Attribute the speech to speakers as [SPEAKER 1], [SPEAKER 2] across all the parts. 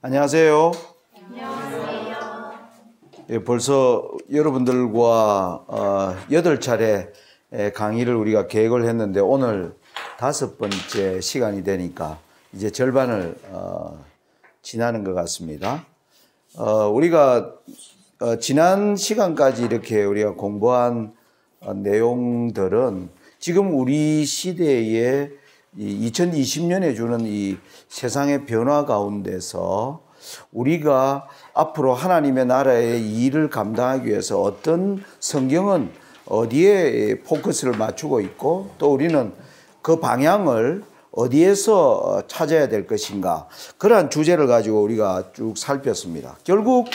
[SPEAKER 1] 안녕하세요.
[SPEAKER 2] 안녕하세요.
[SPEAKER 1] 예, 벌써 여러분들과 8차례 강의를 우리가 계획을 했는데 오늘 5번째 시간이 되니까 이제 절반을 지나는 것 같습니다. 우리가 지난 시간까지 이렇게 우리가 공부한 내용들은 지금 우리 시대에 2020년에 주는 이 세상의 변화 가운데서 우리가 앞으로 하나님의 나라의 일을 감당하기 위해서 어떤 성경은 어디에 포커스를 맞추고 있고 또 우리는 그 방향을 어디에서 찾아야 될 것인가, 그러한 주제를 가지고 우리가 쭉 살폈습니다. 결국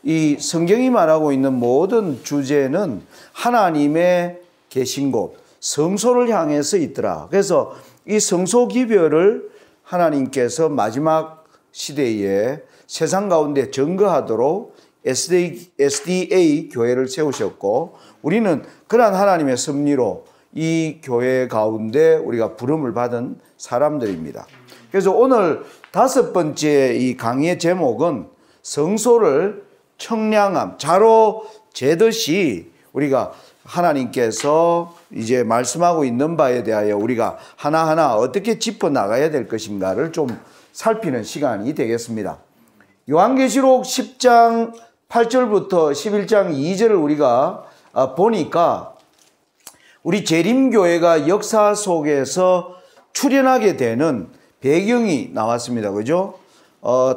[SPEAKER 1] 이 성경이 말하고 있는 모든 주제는 하나님의 계신 곳, 성소를 향해서 있더라. 그래서 이 성소 기별을 하나님께서 마지막 시대에 세상 가운데 증거하도록 SDA 교회를 세우셨고, 우리는 그러한 하나님의 섭리로 이 교회 가운데 우리가 부름을 받은 사람들입니다. 그래서 오늘 5번째 이 강의의 제목은 성소를 청량함, 자로 재듯이 우리가 하나님께서 이제 말씀하고 있는 바에 대하여 우리가 하나하나 어떻게 짚어 나가야 될 것인가를 좀 살피는 시간이 되겠습니다. 요한계시록 10장 8절부터 11장 2절을 우리가 보니까 우리 재림교회가 역사 속에서 출현하게 되는 배경이 나왔습니다. 그죠?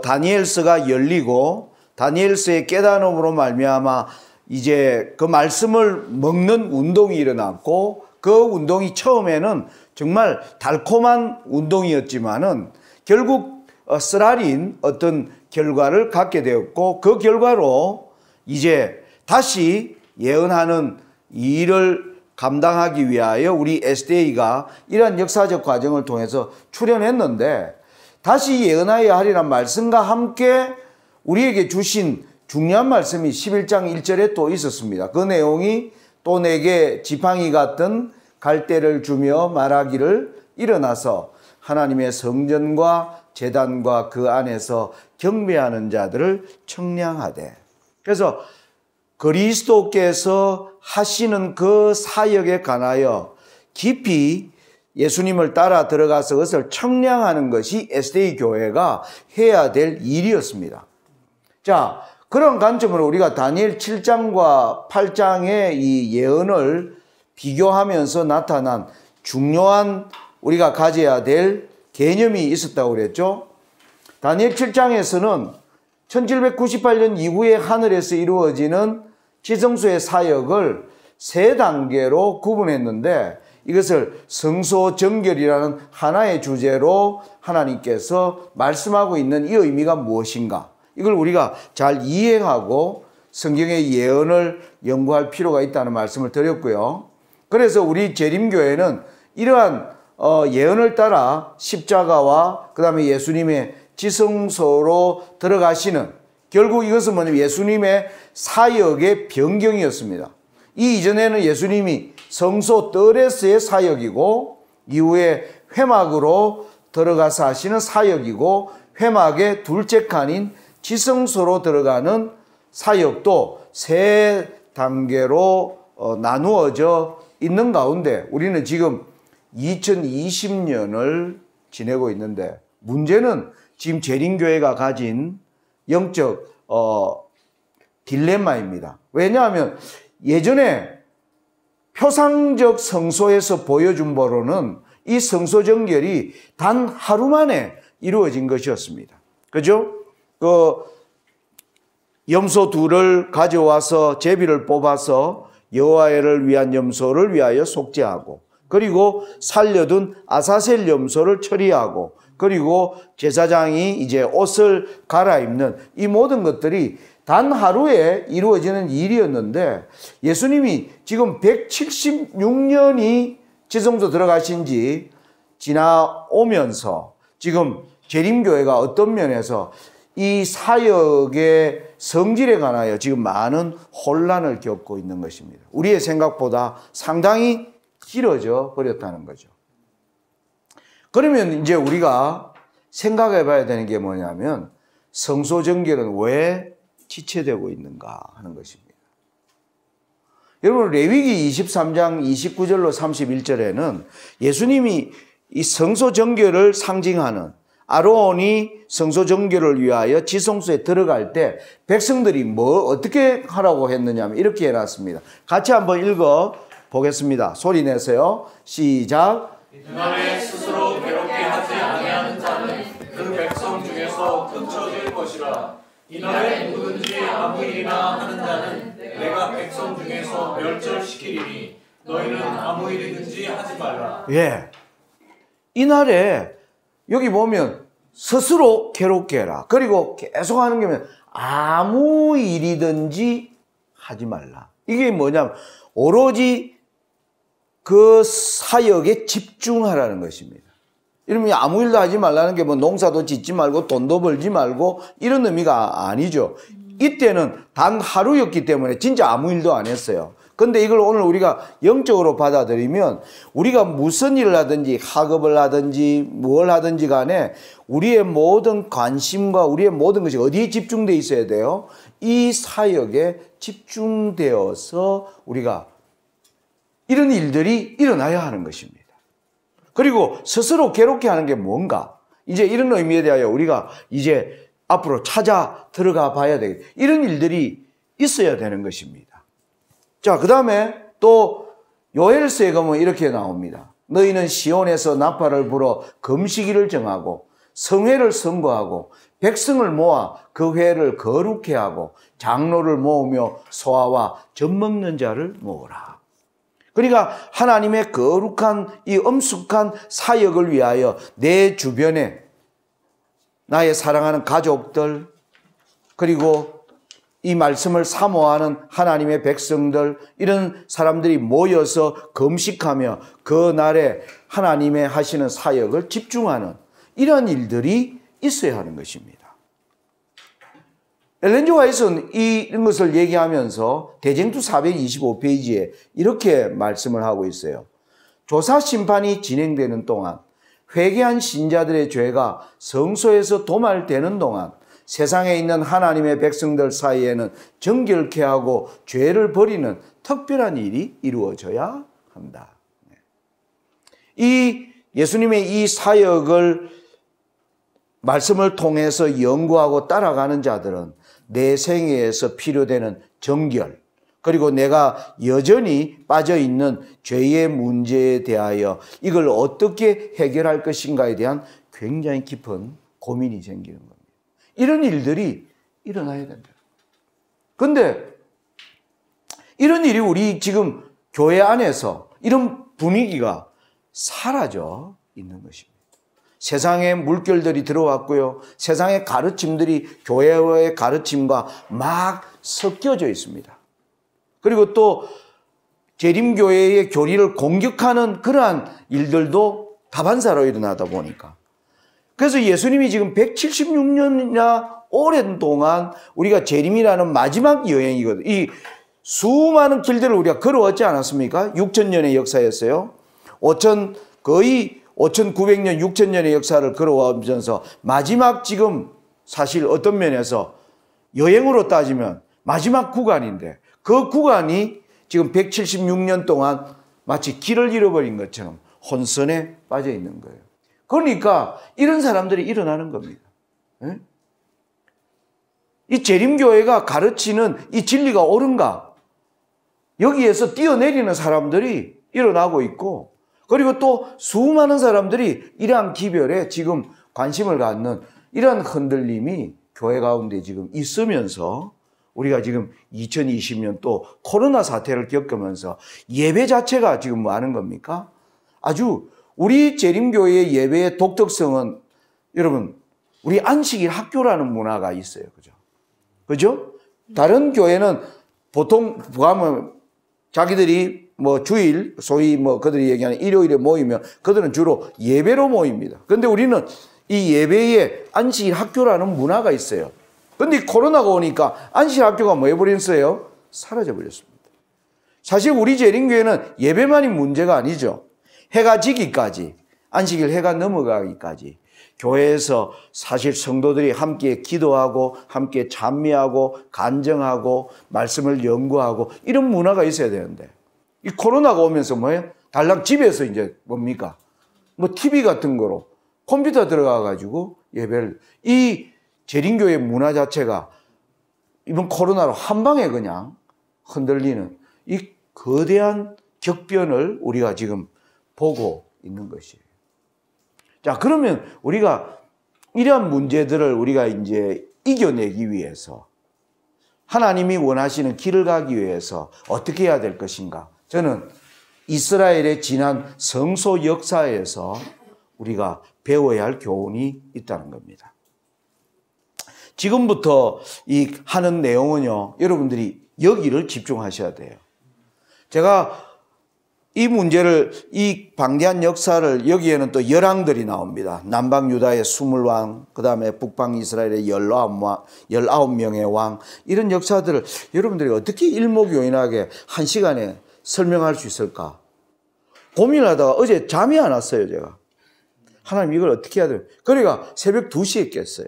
[SPEAKER 1] 다니엘서가 열리고 다니엘서의 깨달음으로 말미암아 이제 그 말씀을 먹는 운동이 일어났고, 그 운동이 처음에는 정말 달콤한 운동이었지만은 결국 쓰라린 어떤 결과를 갖게 되었고, 그 결과로 이제 다시 예언하는 이 일을 감당하기 위하여 우리 SDA가 이러한 역사적 과정을 통해서 출현했는데, 다시 예언하여야 하리란 말씀과 함께 우리에게 주신 중요한 말씀이 11장 1절에 또 있었습니다. 그 내용이 또 내게 지팡이 같은 갈대를 주며 말하기를, 일어나서 하나님의 성전과 제단과 그 안에서 경배하는 자들을 청량하되. 그래서 그리스도께서 하시는 그 사역에 관하여 깊이 예수님을 따라 들어가서 그것을 청량하는 것이 SDA 교회가 해야 될 일이었습니다. 자, 그런 관점으로 우리가 다니엘 7장과 8장의 이 예언을 비교하면서 나타난 중요한 우리가 가져야 될 개념이 있었다고 그랬죠. 다니엘 7장에서는 1798년 이후에 하늘에서 이루어지는 지성소의 사역을 3단계로 구분했는데, 이것을 성소 정결이라는 하나의 주제로 하나님께서 말씀하고 있는 이 의미가 무엇인가, 이걸 우리가 잘 이해하고 성경의 예언을 연구할 필요가 있다는 말씀을 드렸고요. 그래서 우리 재림교회는 이러한 예언을 따라 십자가와 그 다음에 예수님의 지성소로 들어가시는, 결국 이것은 뭐냐면 예수님의 사역의 변경이었습니다. 이 이전에는 예수님이 성소 뜰에서의 사역이고, 이후에 회막으로 들어가서 하시는 사역이고, 회막의 둘째 칸인 지성소로 들어가는 사역도 3단계로 나누어져 있는 가운데 우리는 지금 2020년을 지내고 있는데, 문제는 지금 재림교회가 가진 영적 딜레마입니다. 왜냐하면 예전에 표상적 성소에서 보여준 바로는 이 성소 정결이 단 하루 만에 이루어진 것이었습니다. 그죠? 그 염소 2를 가져와서 제비를 뽑아서 여호와를 위한 염소를 위하여 속죄하고, 그리고 살려둔 아사셀 염소를 처리하고, 그리고 제사장이 이제 옷을 갈아입는 이 모든 것들이 단 하루에 이루어지는 일이었는데, 예수님이 지금 176년이 지성소 들어가신 지 지나오면서 지금 재림교회가 어떤 면에서 이 사역의 성질에 관하여 지금 많은 혼란을 겪고 있는 것입니다. 우리의 생각보다 상당히 길어져 버렸다는 거죠. 그러면 이제 우리가 생각해 봐야 되는 게 뭐냐면, 성소 정결은 왜 지체되고 있는가 하는 것입니다. 여러분, 레위기 23장 29절로 31절에는 예수님이 이 성소 정결을 상징하는 아론이 성소 정결을 위하여 지성소에 들어갈 때 백성들이 어떻게 하라고 했느냐 하면 이렇게 해놨습니다. 같이 한번 읽어 보겠습니다. 소리 내세요. 시작.
[SPEAKER 3] 이날에 스스로 괴롭게 하지 아니하는 자는 그 백성 중에서 끊쳐질 것이라. 이날에 누구든지 아무 일이나 하는 자는 내가 백성 중에서 멸절시키리니 너희는 아무 일이든지 하지 말라.
[SPEAKER 1] 예. 이날에 여기 보면 스스로 괴롭게 해라. 그리고 계속 하는 게 뭐냐면 아무 일이든지 하지 말라. 이게 뭐냐면 오로지 그 사역에 집중하라는 것입니다. 이러면 아무 일도 하지 말라는 게 뭐 농사도 짓지 말고 돈도 벌지 말고 이런 의미가 아니죠. 이때는 단 하루였기 때문에 진짜 아무 일도 안 했어요. 근데 이걸 오늘 우리가 영적으로 받아들이면 우리가 무슨 일을 하든지 학업을 하든지 뭘 하든지 간에 우리의 모든 관심과 우리의 모든 것이 어디에 집중되어 있어야 돼요? 이 사역에 집중되어서 우리가 이런 일들이 일어나야 하는 것입니다. 그리고 스스로 괴롭게 하는 게 뭔가? 이제 이런 의미에 대하여 우리가 이제 앞으로 찾아 들어가 봐야 되겠다. 이런 일들이 있어야 되는 것입니다. 자, 그 다음에 또 요엘서에 가면 이렇게 나옵니다. 너희는 시온에서 나팔을 불어 금식일을 정하고 성회를 선거하고 백성을 모아 그 회를 거룩해 하고 장로를 모으며 소아와 젖먹는 자를 모으라. 그러니까 하나님의 거룩한 이 엄숙한 사역을 위하여 내 주변에 나의 사랑하는 가족들, 그리고 이 말씀을 사모하는 하나님의 백성들, 이런 사람들이 모여서 금식하며 그 날에 하나님의 하시는 사역을 집중하는 이런 일들이 있어야 하는 것입니다. 엘렌 지 화이트는 이런 것을 얘기하면서 대쟁투 425페이지에 이렇게 말씀을 하고 있어요. 조사 심판이 진행되는 동안 회개한 신자들의 죄가 성소에서 도말되는 동안 세상에 있는 하나님의 백성들 사이에는 정결케 하고 죄를 버리는 특별한 일이 이루어져야 한다. 이 예수님의 이 사역을 말씀을 통해서 연구하고 따라가는 자들은 내 생애에서 필요되는 정결, 그리고 내가 여전히 빠져있는 죄의 문제에 대하여 이걸 어떻게 해결할 것인가에 대한 굉장히 깊은 고민이 생기는 겁니다. 이런 일들이 일어나야 된다. 그런데 이런 일이 우리 지금 교회 안에서 이런 분위기가 사라져 있는 것입니다. 세상의 물결들이 들어왔고요. 세상의 가르침들이 교회의 가르침과 막 섞여져 있습니다. 그리고 또 재림교회의 교리를 공격하는 그러한 일들도 다반사로 일어나다 보니까. 그래서 예수님이 지금 176년이나 오랜 동안 우리가 재림이라는 마지막 여행이거든요. 이 수많은 길들을 우리가 걸어왔지 않았습니까? 6,000년의 역사였어요. 거의 5,900년, 6,000년의 역사를 걸어오면서 마지막 지금 사실 어떤 면에서 여행으로 따지면 마지막 구간인데 그 구간이 지금 176년 동안 마치 길을 잃어버린 것처럼 혼선에 빠져 있는 거예요. 그러니까 이런 사람들이 일어나는 겁니다. 이 재림교회가 가르치는 이 진리가 옳은가? 여기에서 뛰어내리는 사람들이 일어나고 있고, 그리고 또 수많은 사람들이 이러한 기별에 지금 관심을 갖는 이러한 흔들림이 교회 가운데 지금 있으면서 우리가 지금 2020년 또 코로나 사태를 겪으면서 예배 자체가 지금 뭐 하는 겁니까? 아주 우리 재림교회의 예배의 독특성은 여러분, 우리 안식일 학교라는 문화가 있어요. 그죠? 그죠? 다른 교회는 보통 보면 자기들이 뭐 주일, 소위 뭐 그들이 얘기하는 일요일에 모이면 그들은 주로 예배로 모입니다. 그런데 우리는 이 예배에 안식일 학교라는 문화가 있어요. 그런데 코로나가 오니까 안식일 학교가 뭐 해버렸어요? 사라져 버렸습니다. 사실 우리 재림교회는 예배만이 문제가 아니죠. 해가 지기까지, 안식일 해가 넘어가기까지 교회에서 사실 성도들이 함께 기도하고 함께 찬미하고 간증하고 말씀을 연구하고 이런 문화가 있어야 되는데 이 코로나가 오면서 뭐예요? 달랑 집에서 이제 뭡니까? 뭐 TV 같은 거로 컴퓨터 들어가 가지고 예배를 이 재림교회 문화 자체가 이번 코로나로 한 방에 그냥 흔들리는 이 거대한 격변을 우리가 지금 보고 있는 것이에요. 자, 그러면 우리가 이러한 문제들을 우리가 이제 이겨내기 위해서 하나님이 원하시는 길을 가기 위해서 어떻게 해야 될 것인가? 저는 이스라엘의 지난 성소 역사에서 우리가 배워야 할 교훈이 있다는 겁니다. 지금부터 이 하는 내용은요, 여러분들이 여기를 집중하셔야 돼요. 제가 이 문제를, 이 방대한 역사를 여기에는 또 열왕들이 나옵니다. 남방 유다의 20왕, 그 다음에 북방 이스라엘의 19명의 왕, 이런 역사들을 여러분들이 어떻게 일목요연하게 한 시간에 설명할 수 있을까? 고민을 하다가 어제 잠이 안 왔어요, 제가. 하나님 이걸 어떻게 해야 돼요? 그러니까 새벽 2시에 깼어요.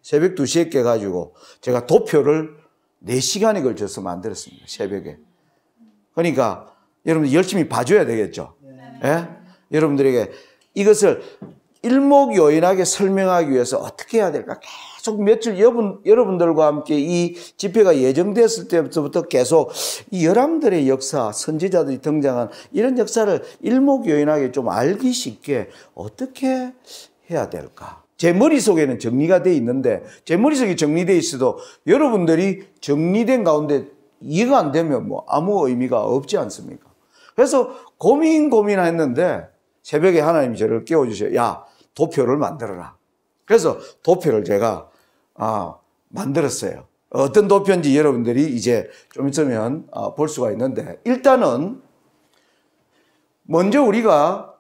[SPEAKER 1] 새벽 2시에 깨가지고 제가 도표를 4시간에 걸쳐서 만들었습니다, 새벽에. 그러니까 여러분들 열심히 봐줘야 되겠죠. 예? 여러분들에게 이것을 일목요연하게 설명하기 위해서 어떻게 해야 될까? 계속 며칠 여러분들과 함께 이 집회가 예정됐을 때부터 계속 이 열왕들의 역사, 선지자들이 등장한 이런 역사를 일목요연하게 좀 알기 쉽게 어떻게 해야 될까? 제 머릿속에는 정리가 돼 있는데 제 머릿속이 정리돼 있어도 여러분들이 정리된 가운데 이해가 안 되면 뭐 아무 의미가 없지 않습니까? 그래서 고민했는데 새벽에 하나님이 저를 깨워주셔요. 야, 도표를 만들어라. 그래서 도표를 제가 만들었어요. 어떤 도표인지 여러분들이 이제 좀 있으면 볼 수가 있는데 일단은 먼저 우리가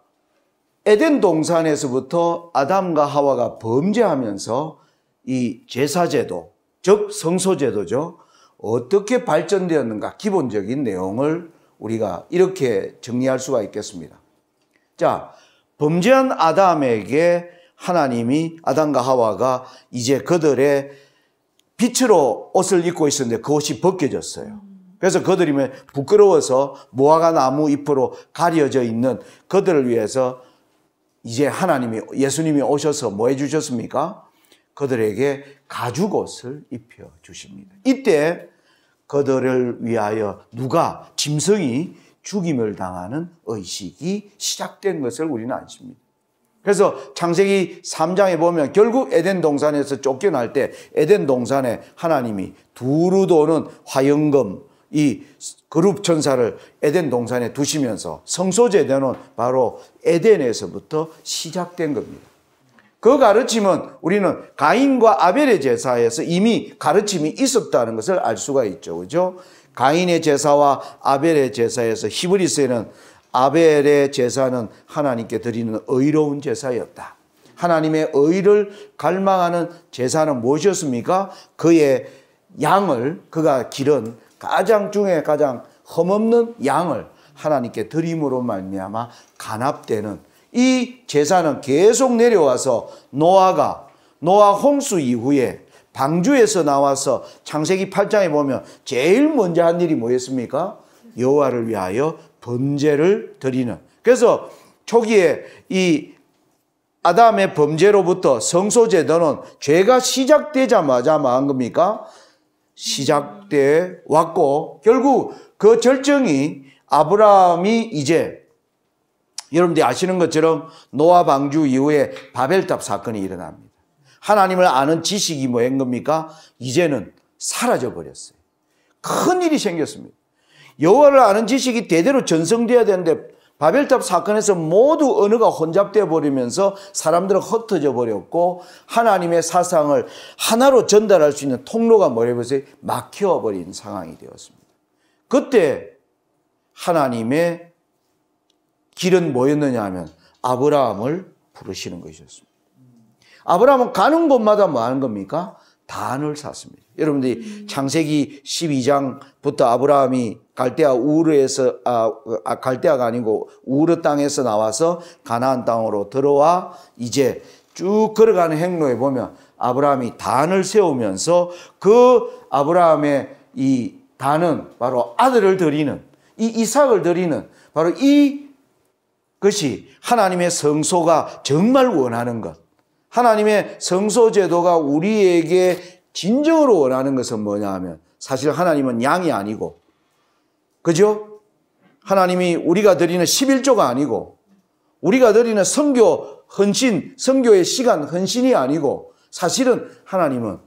[SPEAKER 1] 에덴 동산에서부터 아담과 하와가 범죄하면서 이 제사제도, 즉 성소제도죠. 어떻게 발전되었는가 기본적인 내용을 우리가 이렇게 정리할 수가 있겠습니다. 자, 범죄한 아담에게 하나님이 아담과 하와가 이제 그들의 빛으로 옷을 입고 있었는데 그 옷이 벗겨졌어요. 그래서 그들이 부끄러워서 무화과 나무 잎으로 가려져 있는 그들을 위해서 이제 하나님이 예수님이 오셔서 뭐 해주셨습니까? 그들에게 가죽옷을 입혀주십니다. 이때 그들을 위하여 누가 짐승이 죽임을 당하는 의식이 시작된 것을 우리는 아십니다. 그래서 창세기 3장에 보면 결국 에덴 동산에서 쫓겨날 때 에덴 동산에 하나님이 두루 도는 화영금 이 그룹 천사를 에덴 동산에 두시면서 성소제도는 바로 에덴에서부터 시작된 겁니다. 그 가르침은 우리는 가인과 아벨의 제사에서 이미 가르침이 있었다는 것을 알 수가 있죠. 그죠? 가인의 제사와 아벨의 제사에서 히브리서에는 아벨의 제사는 하나님께 드리는 의로운 제사였다. 하나님의 의를 갈망하는 제사는 무엇이었습니까? 그의 양을 그가 기른 가장 흠없는 양을 하나님께 드림으로 말미암아 간합되는 이 제사는 계속 내려와서 노아 홍수 이후에 방주에서 나와서 창세기 8장에 보면 제일 먼저 한 일이 뭐였습니까? 여호와를 위하여 번제를 드리는. 그래서 초기에 이 아담의 범죄로부터 성소제도는 죄가 시작되자마자 뭐 한 겁니까? 시작돼 왔고 결국 그 절정이 아브라함이 이제 여러분들이 아시는 것처럼 노아 방주 이후에 바벨탑 사건이 일어납니다. 하나님을 아는 지식이 뭐인 겁니까? 이제는 사라져 버렸어요. 큰 일이 생겼습니다. 여호와를 아는 지식이 대대로 전성되어야 되는데 바벨탑 사건에서 모두 언어가 혼잡되어 버리면서 사람들은 흩어져 버렸고 하나님의 사상을 하나로 전달할 수 있는 통로가 뭐래보세요? 막혀버린 상황이 되었습니다. 그때 하나님의 길은 뭐였느냐 하면 아브라함을 부르시는 것이었습니다. 아브라함은 가는 곳마다 뭐 하는 겁니까? 단을 샀습니다. 여러분들이 창세기 12장부터 아브라함이 갈대아 우르에서 갈대아가 아니고 우르 땅에서 나와서 가나안 땅으로 들어와 이제 쭉 걸어가는 행로에 보면 아브라함이 단을 세우면서 그 아브라함의 이 단은 바로 아들을 드리는, 이 이삭을 드리는 바로 이것이 하나님의 성소가 정말 원하는 것. 하나님의 성소 제도가 우리에게 진정으로 원하는 것은 뭐냐 하면 사실 하나님은 양이 아니고, 그죠? 하나님이 우리가 드리는 11조가 아니고, 우리가 드리는 선교 헌신, 선교의 시간 헌신이 아니고, 사실은 하나님은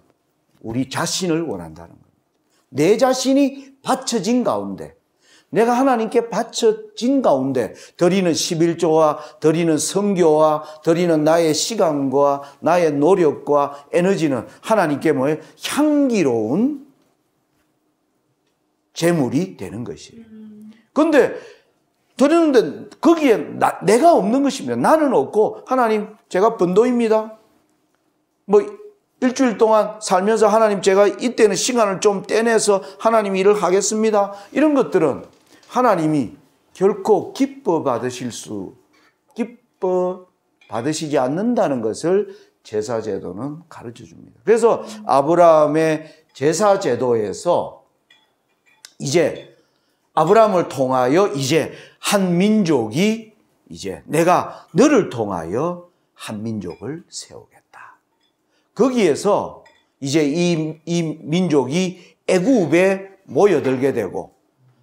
[SPEAKER 1] 우리 자신을 원한다는 겁니다. 내 자신이 바쳐진 가운데, 내가 하나님께 바쳐진 가운데 드리는 11조와 드리는 선교와 드리는 나의 시간과 나의 노력과 에너지는 하나님께 뭐예요? 향기로운 제물이 되는 것이에요. 그런데 드리는데 거기에 내가 없는 것입니다. 나는 없고, 하나님 제가 번도입니다. 뭐 일주일 동안 살면서 하나님 제가 이때는 시간을 좀 떼내서 하나님 일을 하겠습니다. 이런 것들은 하나님이 결코 기뻐 받으시지 않는다는 것을 제사제도는 가르쳐 줍니다. 그래서 아브라함의 제사제도에서 이제 아브라함을 통하여 이제 한 민족이, 이제 내가 너를 통하여 한 민족을 세우겠다. 거기에서 이제 이 민족이 애굽에 모여들게 되고,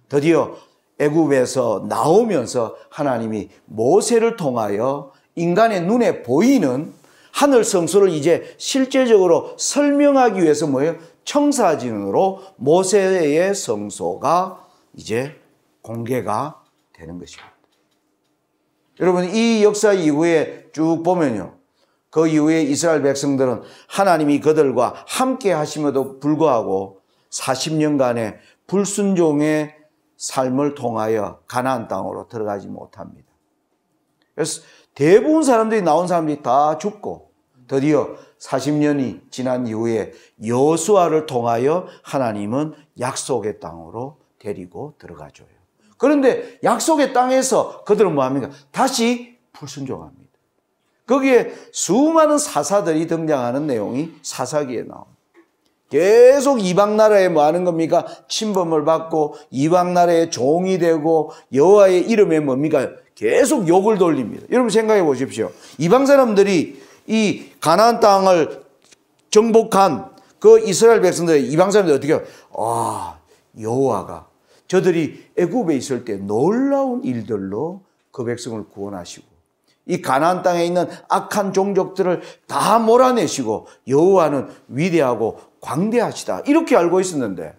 [SPEAKER 1] 드디어 애굽에서 나오면서 하나님이 모세를 통하여 인간의 눈에 보이는 하늘 성소를 이제 실제적으로 설명하기 위해서 뭐예요? 청사진으로 모세의 성소가 이제 공개가 되는 것입니다. 여러분, 이 역사 이후에 쭉 보면요, 그 이후에 이스라엘 백성들은 하나님이 그들과 함께 하심에도 불구하고 40년간의 불순종의 삶을 통하여 가나안 땅으로 들어가지 못합니다. 그래서 대부분 사람들이, 나온 사람들이 다 죽고, 드디어 40년이 지난 이후에 여호수아를 통하여 하나님은 약속의 땅으로 데리고 들어가줘요. 그런데 약속의 땅에서 그들은 뭐합니까? 다시 불순종합니다. 거기에 수많은 사사들이 등장하는 내용이 사사기에 나옵니다. 계속 이방 나라에 뭐 하는 겁니까? 침범을 받고 이방 나라의 종이 되고 여호와의 이름에 뭡니까? 계속 욕을 돌립니다. 여러분 생각해 보십시오. 이방 사람들이 이 가나안 땅을 정복한 그 이스라엘 백성들, 이방 사람들이 어떻게 해요? 여호와가 저들이 애굽에 있을 때 놀라운 일들로 그 백성을 구원하시고 이 가나안 땅에 있는 악한 종족들을 다 몰아내시고 여호와는 위대하고 광대하시다, 이렇게 알고 있었는데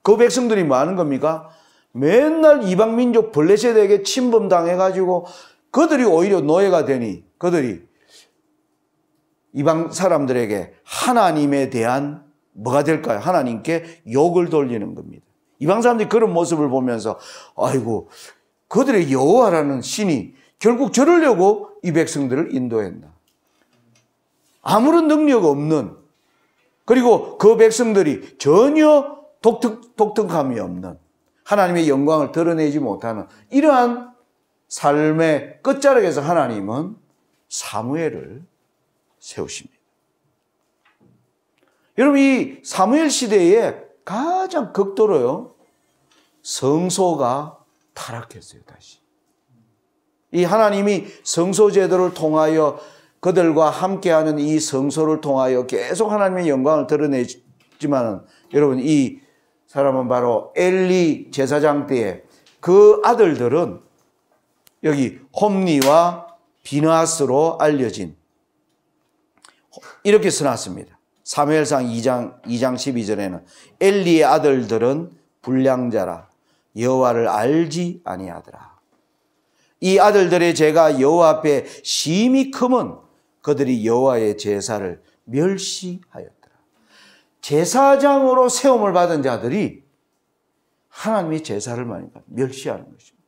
[SPEAKER 1] 그 백성들이 뭐 하는 겁니까? 맨날 이방 민족 블레셋에게 침범당해가지고 그들이 오히려 노예가 되니 그들이 이방 사람들에게 하나님에 대한 뭐가 될까요? 하나님께 욕을 돌리는 겁니다. 이방 사람들이 그런 모습을 보면서 아이고, 그들의 여호와라는 신이 결국 저러려고 이 백성들을 인도했나. 아무런 능력 없는, 그리고 그 백성들이 전혀 독특함이 없는, 하나님의 영광을 드러내지 못하는 이러한 삶의 끝자락에서 하나님은 사무엘을 세우십니다. 여러분, 이 사무엘 시대에 가장 극도로요, 성소가 타락했어요. 다시 이 하나님이 성소 제도를 통하여 그들과 함께하는 이 성소를 통하여 계속 하나님의 영광을 드러내지만, 여러분, 이 사람은 바로 엘리 제사장 때에 그 아들들은 여기 홈니와 비느하스로 알려진, 이렇게 써놨습니다. 사무엘상 2장 12절에는 엘리의 아들들은 불량자라 여호와를 알지 아니하더라. 이 아들들의 죄가 여호와 앞에 심히 크면 그들이 여호와의 제사를 멸시하였더라. 제사장으로 세움을 받은 자들이 하나님의 제사를 멸시하는 것입니다.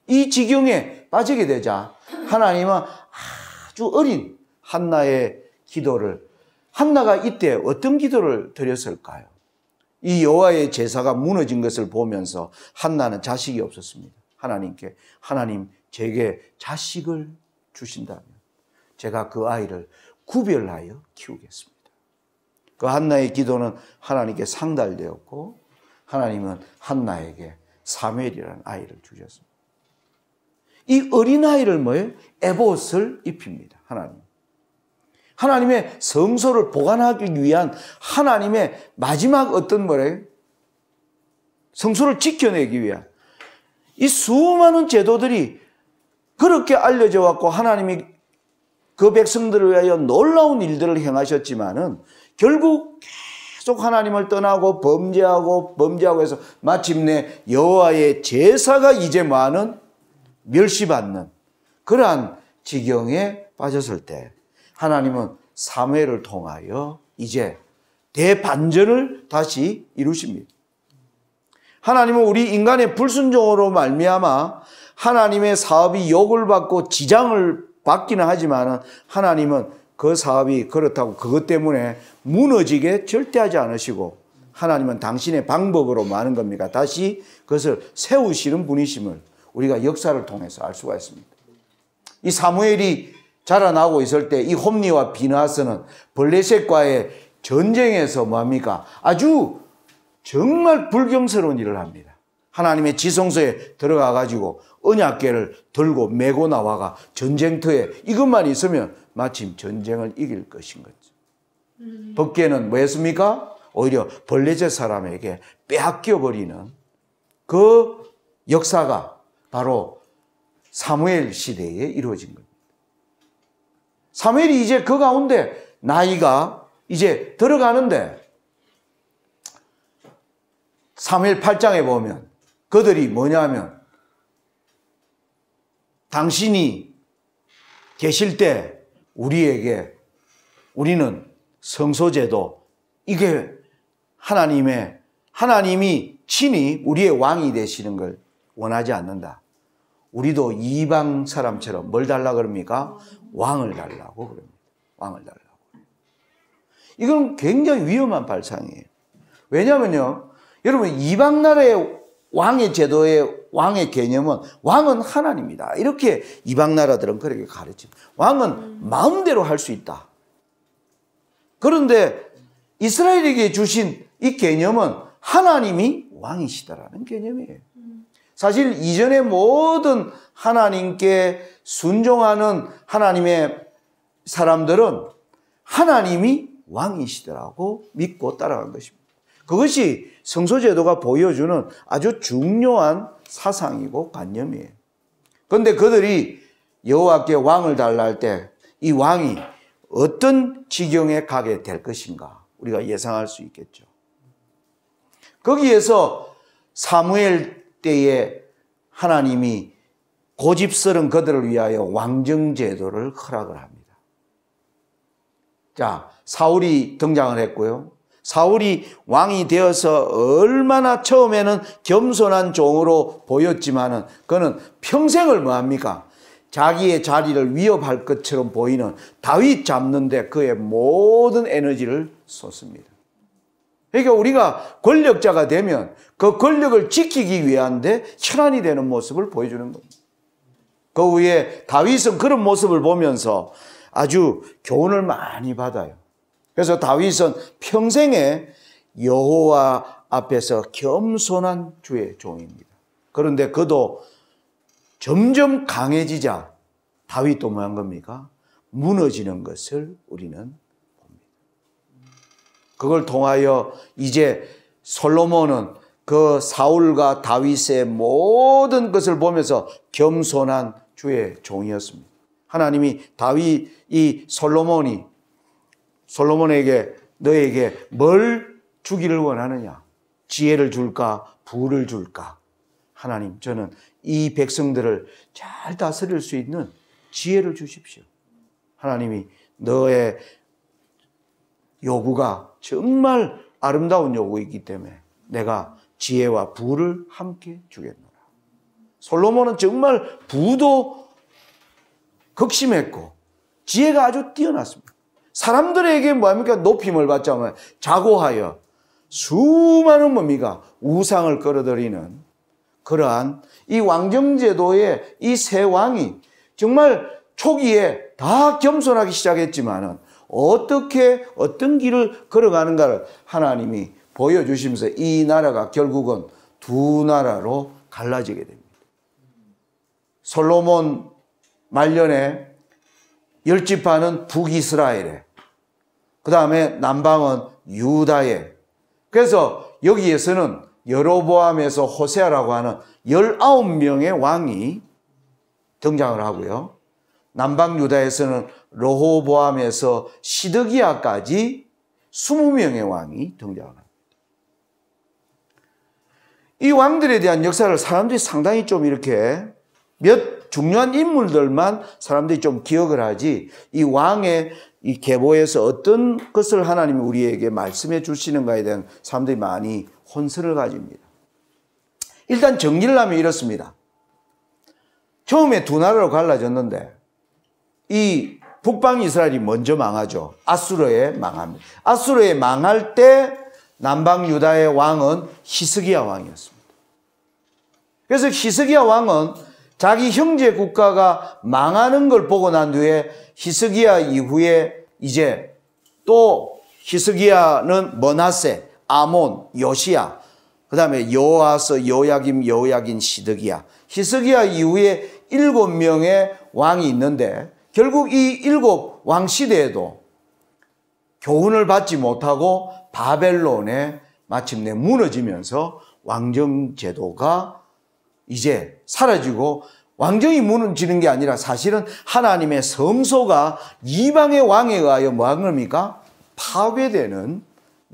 [SPEAKER 1] 이 지경에 빠지게 되자 하나님은 아주 어린 한나의 기도를, 한나가 이때 어떤 기도를 드렸을까요? 이 여호와의 제사가 무너진 것을 보면서 한나는 자식이 없었습니다. 하나님께, 하나님 제게 자식을 주신다면 제가 그 아이를 구별하여 키우겠습니다. 그 한나의 기도는 하나님께 상달되었고 하나님은 한나에게 사무엘이라는 아이를 주셨습니다. 이 어린아이를 뭐예요? 에봇을 입힙니다. 하나님의 성소를 보관하기 위한 하나님의 마지막 어떤 뭐래요? 성소를 지켜내기 위한 이 수많은 제도들이 그렇게 알려져 왔고 하나님이 그 백성들을 위하여 놀라운 일들을 행하셨지만은 결국 계속 하나님을 떠나고 범죄하고 해서 마침내 여호와의 제사가 이제 뭐하는 멸시받는 그러한 지경에 빠졌을 때 하나님은 사무엘을 통하여 이제 대반전을 다시 이루십니다. 하나님은 우리 인간의 불순종으로 말미암아 하나님의 사업이 욕을 받고 지장을 받기는 하지만 하나님은 그 사업이 그렇다고 그것 때문에 무너지게 절대 하지 않으시고 하나님은 당신의 방법으로 뭐 하는 겁니까? 다시 그것을 세우시는 분이심을 우리가 역사를 통해서 알 수가 있습니다. 이 사무엘이 자라나고 있을 때 이 홈리와 비느하스는 블레셋과의 전쟁에서 뭐합니까? 아주 정말 불경스러운 일을 합니다. 하나님의 지성소에 들어가 가지고 언약궤를 들고 메고 나와가 전쟁터에 이것만 있으면 마침 전쟁을 이길 것인 거죠. 법궤는 뭐였습니까? 오히려 블레셋 사람에게 빼앗겨 버리는 그 역사가 바로 사무엘 시대에 이루어진 겁니다. 사무엘이 이제 그 가운데 나이가 이제 들어가는데 사무엘 8장에 보면 그들이 뭐냐면 당신이 계실 때 우리는 성소제도 이게 하나님이 친히 우리의 왕이 되시는 걸 원하지 않는다. 우리도 이방 사람처럼 뭘 달라 그럽니까? 왕을 달라고 그럽니다. 왕을 달라고. 이건 굉장히 위험한 발상이에요. 왜냐하면요, 여러분 이방 나라의 왕의 제도의 왕의 개념은 왕은 하나님이다. 이렇게 이방 나라들은 그렇게 가르칩니다. 왕은 마음대로 할 수 있다. 그런데 이스라엘에게 주신 이 개념은 하나님이 왕이시다라는 개념이에요. 사실 이전의 모든 하나님께 순종하는 하나님의 사람들은 하나님이 왕이시더라고 믿고 따라간 것입니다. 그것이 성소제도가 보여주는 아주 중요한 사상이고 관념이에요. 그런데 그들이 여호와께 왕을 달라 할 때 이 왕이 어떤 지경에 가게 될 것인가 우리가 예상할 수 있겠죠. 거기에서 사무엘 때에 하나님이 고집스러운 그들을 위하여 왕정제도를 허락을 합니다. 자, 사울이 등장을 했고요. 사울이 왕이 되어서 얼마나 처음에는 겸손한 종으로 보였지만은 그는 평생을 뭐합니까? 자기의 자리를 위협할 것처럼 보이는 다윗 잡는데 그의 모든 에너지를 쏟습니다. 그러니까 우리가 권력자가 되면 그 권력을 지키기 위한데 혈안이 되는 모습을 보여주는 겁니다. 그 후에 다윗은 그런 모습을 보면서 아주 교훈을 많이 받아요. 그래서 다윗은 평생에 여호와 앞에서 겸손한 주의 종입니다. 그런데 그도 점점 강해지자 다윗도 뭐 한 겁니까? 무너지는 것을 우리는 봅니다. 그걸 통하여 이제 솔로몬은 그 사울과 다윗의 모든 것을 보면서 겸손한 주의 종이었습니다. 하나님이 이 솔로몬에게 너에게 뭘 주기를 원하느냐? 지혜를 줄까? 부를 줄까? 하나님, 저는 이 백성들을 잘 다스릴 수 있는 지혜를 주십시오. 하나님이 너의 요구가 정말 아름다운 요구이기 때문에 내가 지혜와 부를 함께 주겠노라. 솔로몬은 정말 부도 극심했고 지혜가 아주 뛰어났습니다. 사람들에게 뭐합니까? 높임을 받자면 자고하여 수많은 뭡니까? 우상을 끌어들이는 그러한 이 왕정제도의 이 세 왕이 정말 초기에 다 겸손하기 시작했지만은 어떻게 어떤 길을 걸어가는가를 하나님이 보여주시면서 이 나라가 결국은 두 나라로 갈라지게 됩니다. 솔로몬 말년에 10지파는 북이스라엘에, 그 다음에 남방은 유다에. 그래서 여기에서는 여로보암에서 호세아라고 하는 19명의 왕이 등장을 하고요. 남방 유다에서는 르호보암에서 시드기야까지 20명의 왕이 등장을 합니다. 이 왕들에 대한 역사를 사람들이 상당히 좀 이렇게 몇 중요한 인물들만 사람들이 좀 기억을 하지, 이 왕의 이 계보에서 어떤 것을 하나님이 우리에게 말씀해 주시는가에 대한 사람들이 많이 혼선을 가집니다. 일단 정리를 하면 이렇습니다. 처음에 두 나라로 갈라졌는데 이 북방 이스라엘이 먼저 망하죠. 아수르에 망합니다. 아수르에 망할 때 남방 유다의 왕은 히스기야 왕이었습니다. 그래서 히스기야 왕은 자기 형제 국가가 망하는 걸 보고 난 뒤에 히스기야 이후에 이제 또 히스기야는 머나세, 아몬, 요시야, 그 다음에 여호아스, 여호야김, 여호야긴, 시드기야. 히스기야 이후에 7명의 왕이 있는데 결국 이 7왕 시대에도 교훈을 받지 못하고 바벨론에 마침내 무너지면서 왕정 제도가 이제 사라지고, 왕정이 무너지는 게 아니라 사실은 하나님의 성소가 이방의 왕에 의하여 뭐한 겁니까? 파괴되는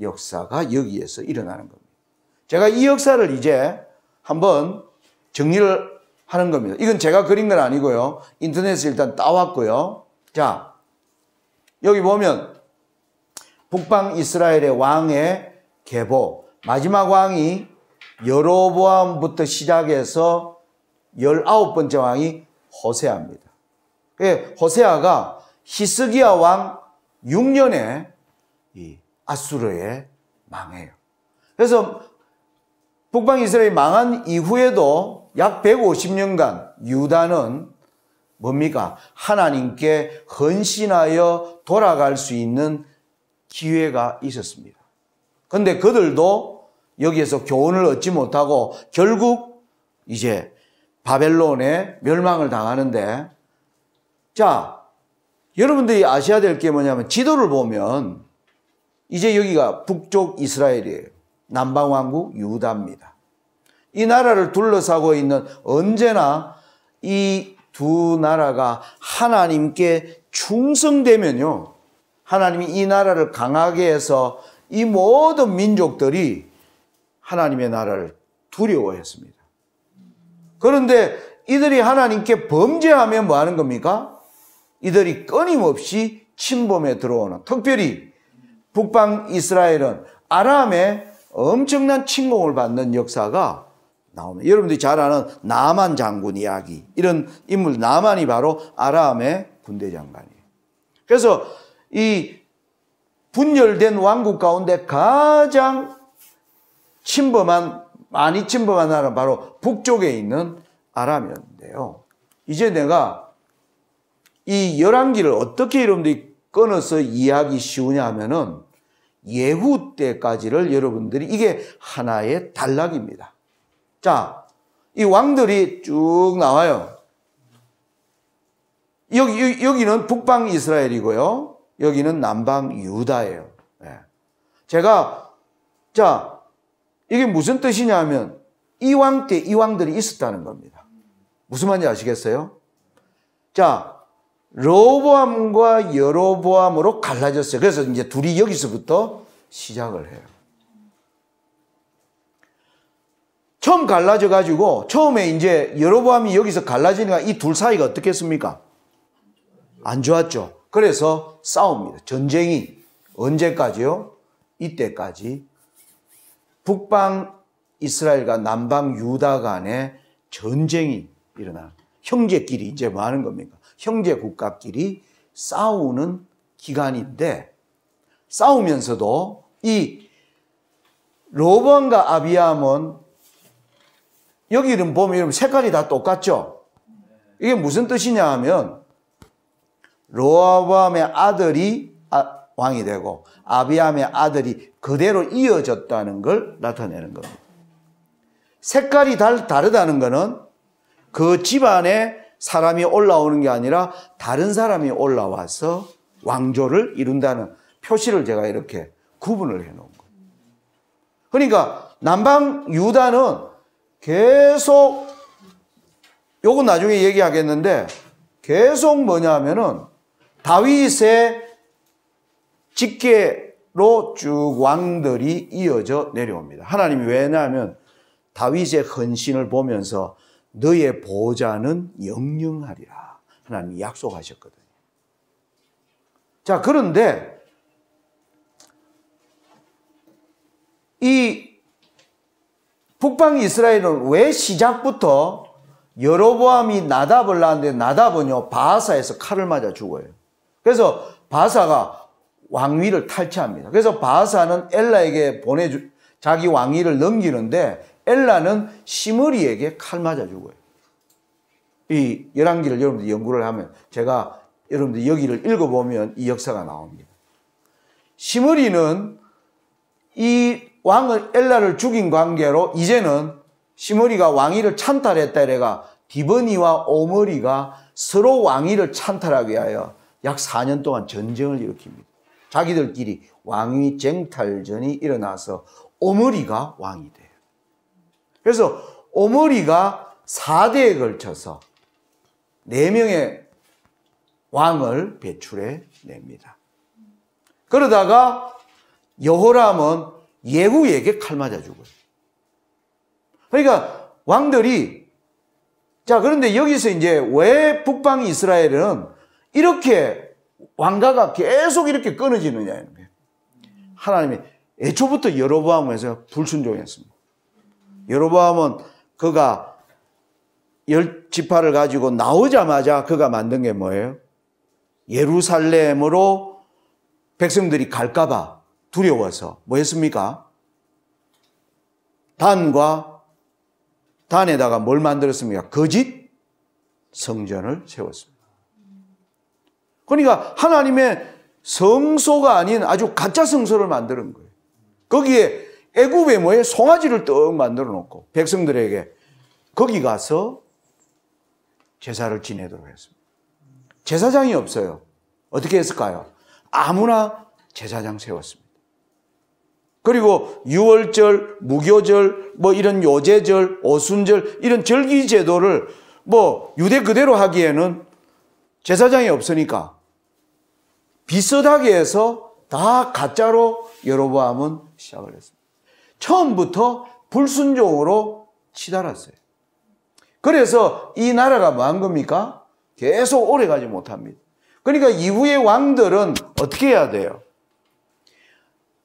[SPEAKER 1] 역사가 여기에서 일어나는 겁니다. 제가 이 역사를 이제 한번 정리를 하는 겁니다. 이건 제가 그린 건 아니고요. 인터넷에 일단 따왔고요. 자, 여기 보면 북방 이스라엘의 왕의 계보, 마지막 왕이 여로보암부터 시작해서 19번째 왕이 호세아입니다. 호세아가 히스기야 왕 6년에 이 아수르에 망해요. 그래서 북방 이스라엘이 망한 이후에도 약 150년간 유다는 뭡니까? 하나님께 헌신하여 돌아갈 수 있는 기회가 있었습니다. 그런데 그들도 여기에서 교훈을 얻지 못하고 결국 이제 바벨론에 멸망을 당하는데, 자, 여러분들이 아셔야 될 게 뭐냐면 지도를 보면 이제 여기가 북쪽 이스라엘이에요. 남방왕국 유다입니다. 이 나라를 둘러싸고 있는, 언제나 이 두 나라가 하나님께 충성되면요, 하나님이 이 나라를 강하게 해서 이 모든 민족들이 하나님의 나라를 두려워했습니다. 그런데 이들이 하나님께 범죄하면 뭐 하는 겁니까? 이들이 끊임없이 침범에 들어오는, 특별히 북방 이스라엘은 아람의 엄청난 침공을 받는 역사가 나옵니다. 여러분들이 잘 아는 나만 장군 이야기, 이런 인물, 나만이 바로 아람의 군대 장관이에요. 그래서 이 분열된 왕국 가운데 가장 많이 침범한 나라는 바로 북쪽에 있는 아람이었는데요. 이제 내가 이 열왕기를 어떻게 여러분들이 끊어서 이해하기 쉬우냐 하면은 예후 때까지를 여러분들이, 이게 하나의 단락입니다. 자, 이 왕들이 쭉 나와요. 여기는 북방 이스라엘이고요. 여기는 남방 유다예요. 제가, 자, 이게 무슨 뜻이냐 하면 이 왕 때 이 왕들이 있었다는 겁니다. 무슨 말인지 아시겠어요? 자, 르호보암과 여로보암으로 갈라졌어요. 그래서 이제 둘이 여기서부터 시작을 해요. 처음 갈라져 가지고, 처음에 이제 여로보암이 여기서 갈라지니까 이 둘 사이가 어떻겠습니까? 안 좋았죠. 그래서 싸웁니다. 전쟁이 언제까지요? 이때까지 북방 이스라엘과 남방 유다 간의 전쟁이 일어나는, 형제끼리 이제 뭐 하는 겁니까? 형제 국가끼리 싸우는 기간인데, 싸우면서도 이 르호보암과 아비암은, 여기는 보면 색깔이 다 똑같죠? 이게 무슨 뜻이냐 하면 르호보암의 아들이 왕이 되고 아비암의 아들이 그대로 이어졌다는 걸 나타내는 겁니다. 색깔이 다르다는 것은 그 집안에 사람이 올라오는 게 아니라 다른 사람이 올라와서 왕조를 이룬다는 표시를 제가 이렇게 구분을 해놓은 거예요. 그러니까 남방 유다는 계속, 요건 나중에 얘기하겠는데, 계속 뭐냐면은 다윗의 직계로 쭉 왕들이 이어져 내려옵니다. 하나님이 왜냐하면 다윗의 헌신을 보면서 너의 보좌는 영영하리라 하나님이 약속하셨거든요. 자, 그런데 이 북방 이스라엘은 왜 시작부터 여로보암이 나답을 낳았는데 나답은요 바하사에서 칼을 맞아 죽어요. 그래서 바하사가 왕위를 탈취합니다. 그래서 바하사는 엘라에게 자기 왕위를 넘기는데 엘라는 시므리에게 칼 맞아 죽어요. 이 열왕기를 여러분들 연구를 하면 제가 여러분들 여기를 읽어보면 이 역사가 나옵니다. 시므리는 이 왕을 엘라를 죽인 관계로 이제는 시므리가 왕위를 찬탈했다 이래가 디브니와 오므리가 서로 왕위를 찬탈하기 위하여 약 4년 동안 전쟁을 일으킵니다. 자기들끼리 왕위 쟁탈전이 일어나서 오므리가 왕이 돼요. 그래서 오므리가 4대에 걸쳐서 4명의 왕을 배출해 냅니다. 그러다가 여호람은 예후에게 칼 맞아 죽어요. 그러니까 왕들이, 자, 그런데 여기서 이제 왜 북방 이스라엘은 이렇게 왕가가 계속 이렇게 끊어지느냐. 하나님이 애초부터 여로보암에서 불순종했습니다. 여로보암은 그가 10지파를 가지고 나오자마자 그가 만든 게 뭐예요? 예루살렘으로 백성들이 갈까봐 두려워서 뭐 했습니까? 단에다가 뭘 만들었습니까? 거짓 성전을 세웠습니다. 그러니까 하나님의 성소가 아닌 아주 가짜 성소를 만드는 거예요. 거기에 애굽에 뭐예요? 송아지를 떡 만들어 놓고 백성들에게 거기 가서 제사를 지내도록 했습니다. 제사장이 없어요. 어떻게 했을까요? 아무나 제사장 세웠습니다. 그리고 유월절, 무교절, 뭐 이런 요제절, 오순절 이런 절기 제도를 뭐 유대 그대로 하기에는 제사장이 없으니까 비슷하게 해서 다 가짜로 여로보암은 시작을 했습니다. 처음부터 불순종으로 치달았어요. 그래서 이 나라가 뭐 한 겁니까? 계속 오래가지 못합니다. 그러니까 이후의 왕들은 어떻게 해야 돼요?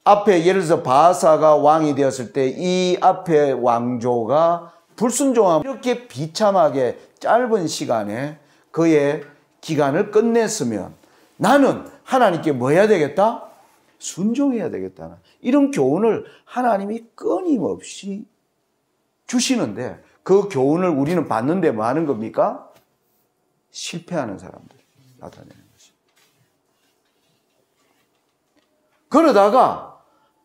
[SPEAKER 1] 앞에 예를 들어서 바하사가 왕이 되었을 때 이 앞에 왕조가 불순종하면 이렇게 비참하게 짧은 시간에 그의 기간을 끝냈으면 나는 하나님께 뭐 해야 되겠다? 순종해야 되겠다. 이런 교훈을 하나님이 끊임없이 주시는데 그 교훈을 우리는 받는데 뭐 하는 겁니까? 실패하는 사람들 나타내는 것입니다. 그러다가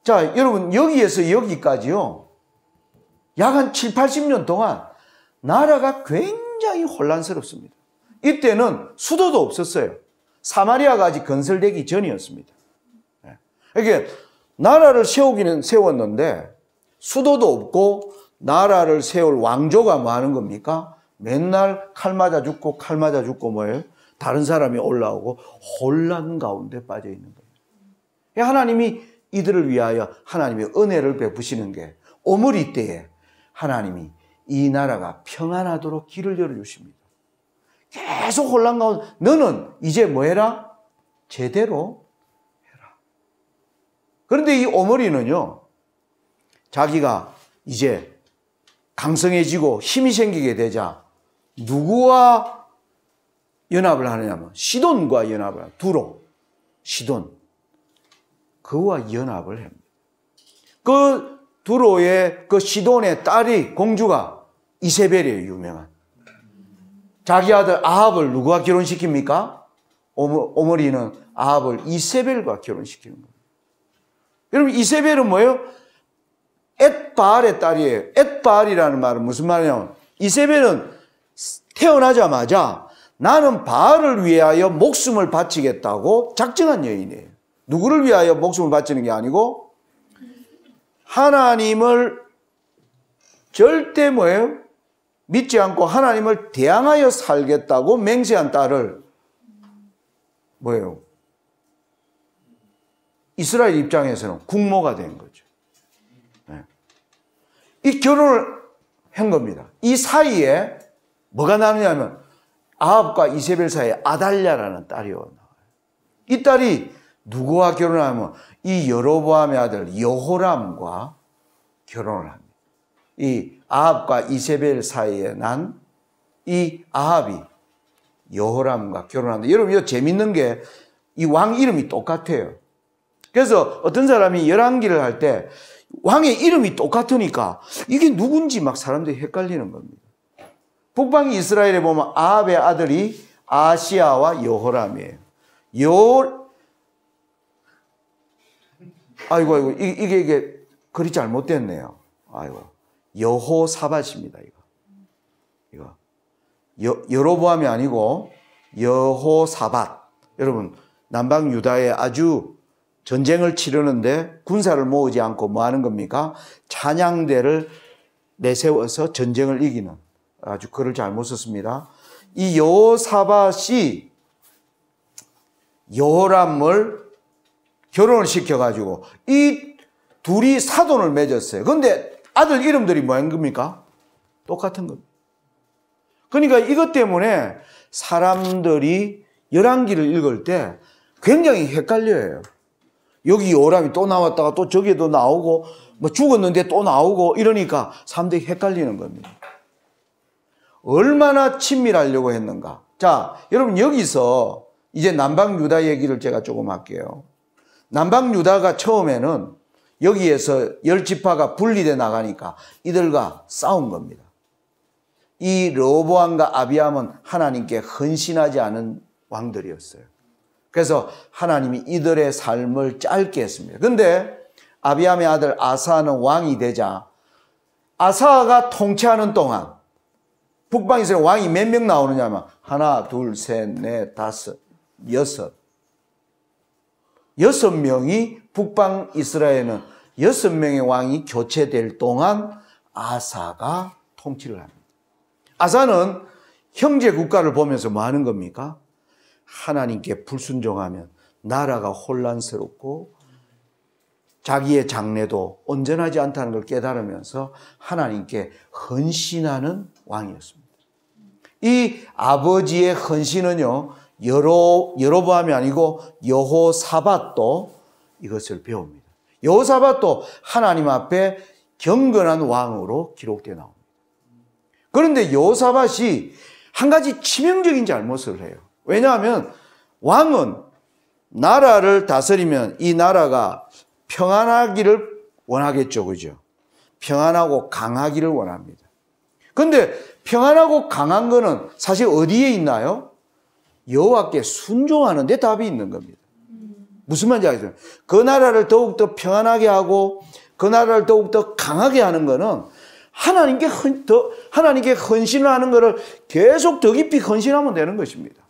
[SPEAKER 1] 자, 여러분 여기에서 여기까지요. 약 한 7, 80년 동안 나라가 굉장히 혼란스럽습니다. 이때는 수도도 없었어요. 사마리아가 아직 건설되기 전이었습니다. 이게 나라를 세우기는 세웠는데 수도도 없고 나라를 세울 왕조가 뭐 하는 겁니까? 맨날 칼 맞아 죽고 칼 맞아 죽고 뭐예요? 다른 사람이 올라오고 혼란 가운데 빠져 있는 거예요. 하나님이 이들을 위하여 하나님의 은혜를 베푸시는 게 오므리 때에 하나님이 이 나라가 평안하도록 길을 열어주십니다. 계속 혼란 가운데 너는 이제 뭐 해라? 제대로 해라. 그런데 이 오므리는요, 자기가 이제 강성해지고 힘이 생기게 되자 누구와 연합을 하느냐면 시돈과 연합을 합니다. 두로, 시돈. 그와 연합을 합니다. 그 두로의 그 시돈의 딸이 공주가 이세벨이에요. 유명한. 자기 아들 아합을 누구와 결혼시킵니까? 오므리는 아합을 이세벨과 결혼시키는 겁니다. 여러분, 이세벨은 뭐예요? 엣바알의 딸이에요. 엣바알이라는 말은 무슨 말이냐면, 이세벨은 태어나자마자 나는 바알을 위하여 목숨을 바치겠다고 작정한 여인이에요. 누구를 위하여 목숨을 바치는 게 아니고 하나님을 절대 뭐예요? 믿지 않고 하나님을 대항하여 살겠다고 맹세한 딸을 뭐예요? 이스라엘 입장에서는 국모가 된 거죠. 네. 이 결혼을 한 겁니다. 이 사이에 뭐가 나느냐면 아합과 이세벨 사이에 아달랴라는 딸이 나와요. 이 딸이 누구와 결혼하면 이 여로보암의 아들 여호람과 결혼을 합니다. 이 아합과 이세벨 사이에 난 이 아합이 여호람과 결혼한다. 여러분, 이거 재밌는 게 이 왕 이름이 똑같아요. 그래서 어떤 사람이 열왕기를 할 때 왕의 이름이 똑같으니까 이게 누군지 막 사람들이 헷갈리는 겁니다. 북방 이스라엘에 보면 아합의 아들이 아시아와 여호람이에요. 아이고, 이게 글이 잘못됐네요. 아이고, 여호사밧입니다, 이거. 여로보암이 아니고 여호사밧. 여러분, 남방 유다에 아주 전쟁을 치르는데 군사를 모으지 않고 뭐 하는 겁니까? 찬양대를 내세워서 전쟁을 이기는, 아주 글을 잘못 썼습니다. 이 여호사밧이 여호람을 결혼을 시켜가지고 이 둘이 사돈을 맺었어요. 그런데 아들 이름들이 뭐인 겁니까? 똑같은 겁니다. 그러니까 이것 때문에 사람들이 열왕기를 읽을 때 굉장히 헷갈려요. 여기 여호람이 또 나왔다가 또 저기에도 나오고 뭐 죽었는데 또 나오고 이러니까 사람들이 헷갈리는 겁니다. 얼마나 친밀하려고 했는가. 자, 여러분, 여기서 이제 남방 유다 얘기를 제가 조금 할게요. 남방 유다가 처음에는 여기에서 10지파가 분리돼 나가니까 이들과 싸운 겁니다. 이 르호보암과 아비암은 하나님께 헌신하지 않은 왕들이었어요. 그래서 하나님이 이들의 삶을 짧게 했습니다. 그런데 아비암의 아들 아사는 왕이 되자 아사가 통치하는 동안 북방에서 왕이 몇 명 나오느냐면 하나, 둘, 셋, 넷, 다섯, 여섯 명이 북방 이스라엘은 6명의 왕이 교체될 동안 아사가 통치를 합니다. 아사는 형제 국가를 보면서 뭐 하는 겁니까? 하나님께 불순종하면 나라가 혼란스럽고 자기의 장래도 온전하지 않다는 걸 깨달으면서 하나님께 헌신하는 왕이었습니다. 이 아버지의 헌신은요, 여로보암이 아니고 여호사밧도 이것을 배웁니다. 여호사밧도 하나님 앞에 경건한 왕으로 기록되어 나옵니다. 그런데 여호사밧이 한 가지 치명적인 잘못을 해요. 왜냐하면 왕은 나라를 다스리면 이 나라가 평안하기를 원하겠죠. 그죠? 평안하고 강하기를 원합니다. 그런데 평안하고 강한 거는 사실 어디에 있나요? 여호와께 순종하는 데 답이 있는 겁니다. 무슨 말인지 알겠어요? 그 나라를 더욱더 평안하게 하고 그 나라를 더욱더 강하게 하는 거는 하나님께 헌신을 하는 거를 계속 더 깊이 헌신하면 되는 것입니다.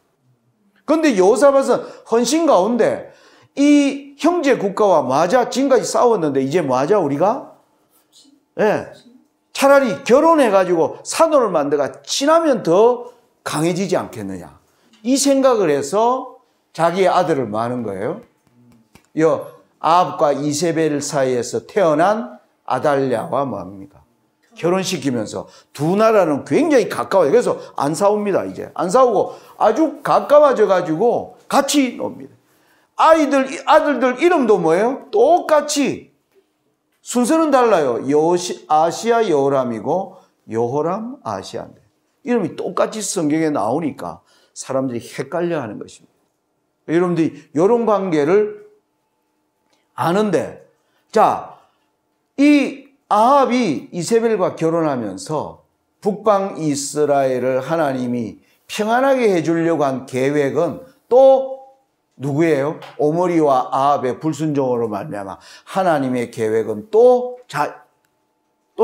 [SPEAKER 1] 그런데 여호사밧은 헌신 가운데 이 형제 국가와 뭐하자? 지금까지 싸웠는데 이제 뭐하자 우리가? 차라리 결혼해가지고 사돈을 만들어가 친하면 더 강해지지 않겠느냐. 이 생각을 해서 자기의 아들을 뭐 하는 거예요? 아합과 이세벨 사이에서 태어난 아달랴와 뭐 합니까? 결혼시키면서 두 나라는 굉장히 가까워요. 그래서 안 싸웁니다. 이제 안 싸우고 아주 가까워져 가지고 같이 놉니다. 아들들 이름도 뭐예요? 똑같이 순서는 달라요. 아시아 여호람이고 여호람 아시아인데 이름이 똑같이 성경에 나오니까 사람들이 헷갈려하는 것입니다. 여러분들이 이런 관계를 아는데, 자, 이 아합이 이세벨과 결혼하면서 북방 이스라엘을 하나님이 평안하게 해주려고 한 계획은 또 누구예요? 오므리와 아합의 불순종으로 말미암아 하나님의 계획은 또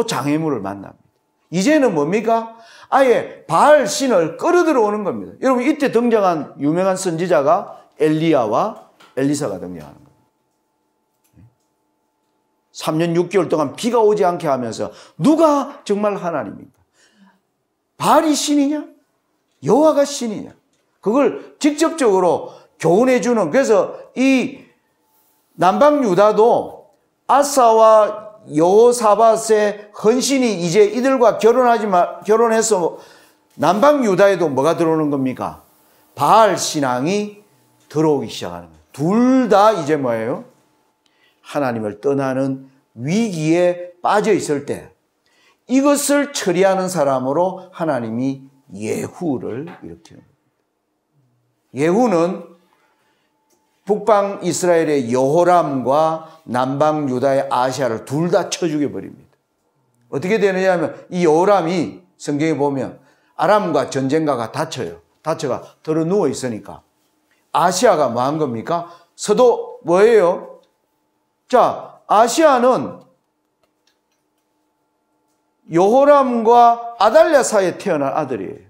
[SPEAKER 1] 장애물을 만납니다. 이제는 뭡니까? 아예 바알 신을 끌어들어오는 겁니다. 여러분, 이때 등장한 유명한 선지자가 엘리야와 엘리사가 등장하는 겁니다. 3년 6개월 동안 비가 오지 않게 하면서 누가 정말 하나님입니까? 바알이 신이냐? 여호와가 신이냐? 그걸 직접적으로 교훈해 주는, 그래서 이 남방 유다도 아사와 여호사밧의 헌신이 이제 이들과 결혼해서 남방 유다에도 뭐가 들어오는 겁니까? 바알 신앙이 들어오기 시작하는 거예요. 둘 다 이제 뭐예요? 하나님을 떠나는 위기에 빠져 있을 때 이것을 처리하는 사람으로 하나님이 예후를 일으키는 겁니다. 예후는 북방 이스라엘의 여호람과 남방 유다의 아시아를 둘 다 쳐 죽여버립니다. 어떻게 되느냐 하면 이 여호람이 성경에 보면 아람과 전쟁가가 다쳐가 들어 누워 있으니까 아시아가 뭐 한 겁니까? 서도 뭐예요? 자, 아시아는 여호람과 아달랴 사이에 태어난 아들이에요.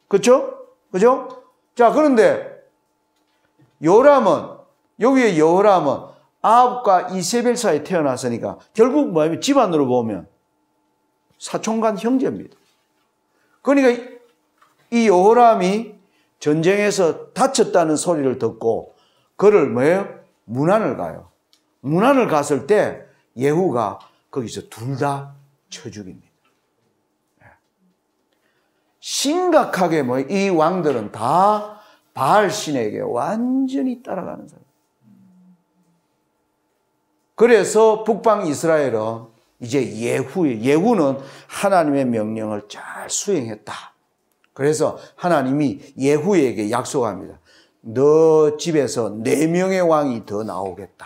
[SPEAKER 1] 그렇죠? 그죠? 자, 그런데 여기에 여호람은 아합과 이세벨 사이에 태어났으니까 결국 뭐냐면 집안으로 보면 사촌간 형제입니다. 그러니까 이 여호람이 전쟁에서 다쳤다는 소리를 듣고 그를 뭐예요? 문안을 가요. 문안을 갔을 때 예후가 거기서 둘 다 쳐 죽입니다. 심각하게 이 왕들은 다 바알 신에게 완전히 따라가는 사람. 그래서 북방 이스라엘은 이제 예후는 하나님의 명령을 잘 수행했다. 그래서 하나님이 예후에게 약속합니다. 너 집에서 4명의 왕이 더 나오겠다.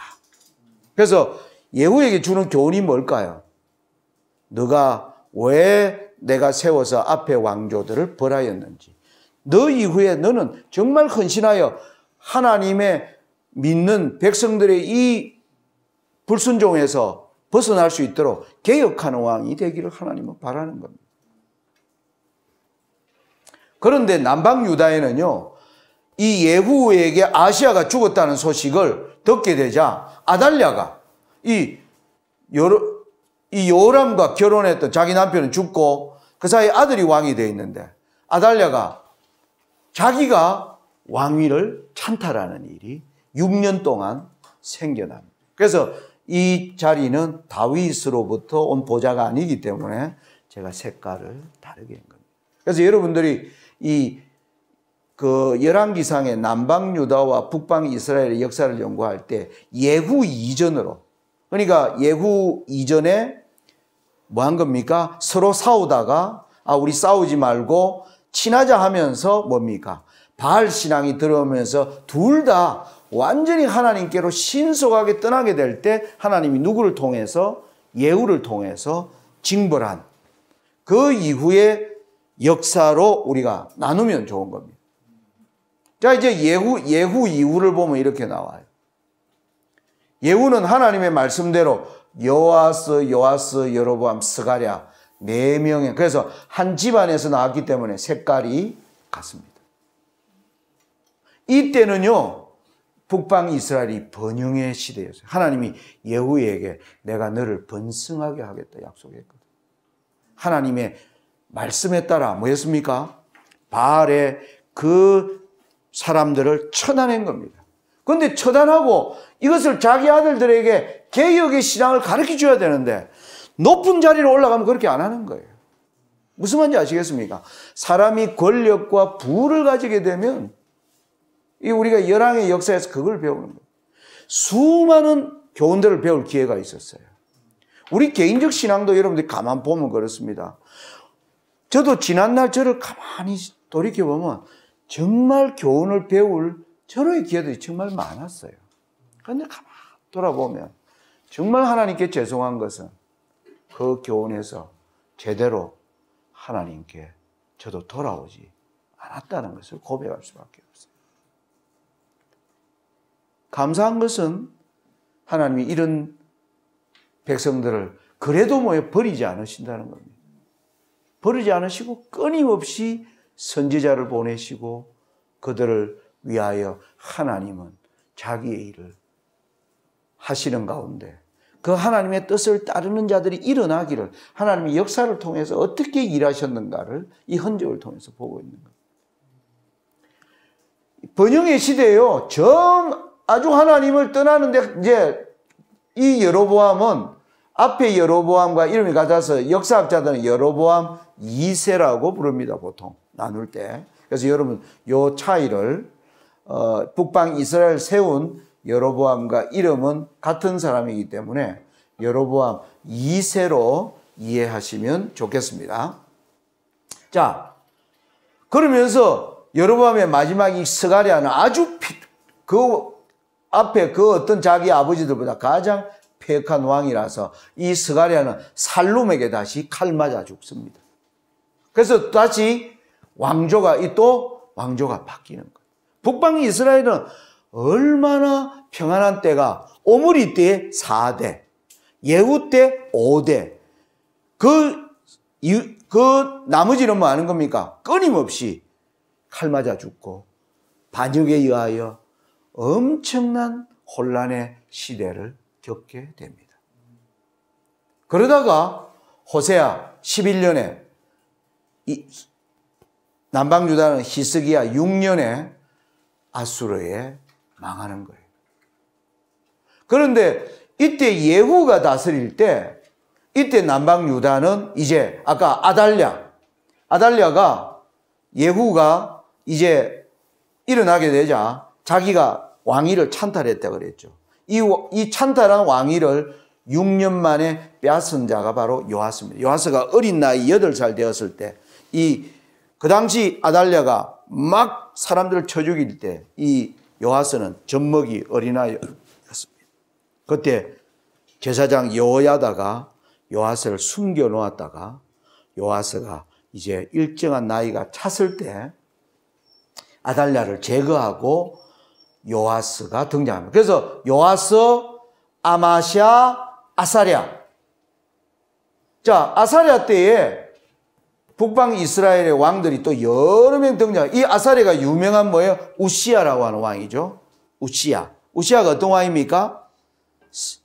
[SPEAKER 1] 그래서 예후에게 주는 교훈이 뭘까요? 너가 왜 내가 세워서 앞에 왕조들을 벌하였는지, 너 이후에 너는 정말 헌신하여 하나님의 믿는 백성들의 이 불순종에서 벗어날 수 있도록 개혁하는 왕이 되기를 하나님은 바라는 겁니다. 그런데 남방 유다에는요, 이 예후에게 아시아가 죽었다는 소식을 듣게 되자 아달랴가 이 여호람과 결혼했던 자기 남편은 죽고 그 사이에 아들이 왕이 되어 있는데 아달랴가 자기가 왕위를 찬탈하는 일이 6년 동안 생겨납니다. 그래서 이 자리는 다윗으로부터 온 보좌가 아니기 때문에 제가 색깔을 다르게 한 겁니다. 그래서 여러분들이 열왕기상의 남방 유다와 북방 이스라엘의 역사를 연구할 때 예후 이전으로, 그러니까 예후 이전에 뭐 한 겁니까? 서로 싸우다가 우리 싸우지 말고 친하자 하면서 뭡니까? 바알 신앙이 들어오면서 둘 다 완전히 하나님께로 신속하게 떠나게 될 때 하나님이 누구를 통해서? 예후를 통해서 징벌한 그 이후의 역사로 우리가 나누면 좋은 겁니다. 자, 이제 예후 이후를 보면 이렇게 나와요. 예후는 하나님의 말씀대로 요아스, 여로보암, 스가랴 4명의, 그래서 한 집안에서 나왔기 때문에 색깔이 같습니다. 이때는요, 북방 이스라엘이 번영의 시대였어요. 하나님이 예후에게 내가 너를 번성하게 하겠다 약속했거든. 하나님의 말씀에 따라 뭐였습니까? 바알의 그 사람들을 처단한 겁니다. 그런데 처단하고 이것을 자기 아들들에게 개혁의 신앙을 가르쳐 줘야 되는데 높은 자리로 올라가면 그렇게 안 하는 거예요. 무슨 말인지 아시겠습니까? 사람이 권력과 부를 가지게 되면 우리가 열왕의 역사에서 그걸 배우는 거예요. 수많은 교훈들을 배울 기회가 있었어요. 우리 개인적 신앙도 여러분들이 가만 보면 그렇습니다. 저도 지난날 저를 가만히 돌이켜보면 정말 교훈을 배울 저의 기회들이 정말 많았어요. 그런데 가만 돌아보면 정말 하나님께 죄송한 것은 그 교훈에서 제대로 하나님께 저도 돌아오지 않았다는 것을 고백할 수밖에 없어요. 감사한 것은 하나님이 이런 백성들을 그래도 버리지 않으신다는 겁니다. 버리지 않으시고 끊임없이 선지자를 보내시고 그들을 위하여 하나님은 자기의 일을 하시는 가운데 그 하나님의 뜻을 따르는 자들이 일어나기를 하나님의 역사를 통해서 어떻게 일하셨는가를 이 흔적을 통해서 보고 있는 겁니다. 번영의 시대에요. 아주 하나님을 떠나는데 이제 이 여로보암은 앞에 여로보암과 이름이 같아서 역사학자들은 여로보암 2세라고 부릅니다. 보통 나눌 때. 그래서 여러분 요 차이를 북방 이스라엘 세운 여로보암과 이름은 같은 사람이기 때문에 여로보암 2세로 이해하시면 좋겠습니다. 자, 그러면서 여로보암의 마지막 이 스가랴는 아주 그 앞에 그 어떤 자기 아버지들보다 가장 패역한 왕이라서 이 스가랴는 살룸에게 다시 칼 맞아 죽습니다. 그래서 다시 왕조가 바뀌는 거예요. 북방 이스라엘은 얼마나 평안한 때가 오므리 때에 4대, 예후 때 5대, 그 나머지는 뭐 하는 겁니까? 끊임없이 칼 맞아 죽고 반역에 의하여 엄청난 혼란의 시대를 겪게 됩니다. 그러다가 호세아 11년에 남방유다는 히스기야 6년에 아수르에 망하는 거예요. 그런데 이때 예후가 다스릴 때 이때 남방유다는 이제 아까 아달랴가 예후가 이제 일어나게 되자 자기가 왕위를 찬탈했다 그랬죠. 이 찬탈한 왕위를 6년 만에 빼앗은 자가 바로 요아스입니다. 요아스가 어린 나이 8살 되었을 때 그 당시 아달랴가 막 사람들을 쳐 죽일 때 이 요아스는 젖먹이 어린아이였습니다. 그때 제사장 여호야다가 요아스를 숨겨 놓았다가 요아스가 이제 일정한 나이가 찼을 때 아달랴를 제거하고 요아스가 등장합니다. 그래서 요아스, 아마샤, 아사랴. 자, 아사랴 때에 북방 이스라엘의 왕들이 또 여러 명 등장. 이 아사랴가 유명한 뭐예요? 우시야라고 하는 왕이죠. 우시야가 어떤 왕입니까?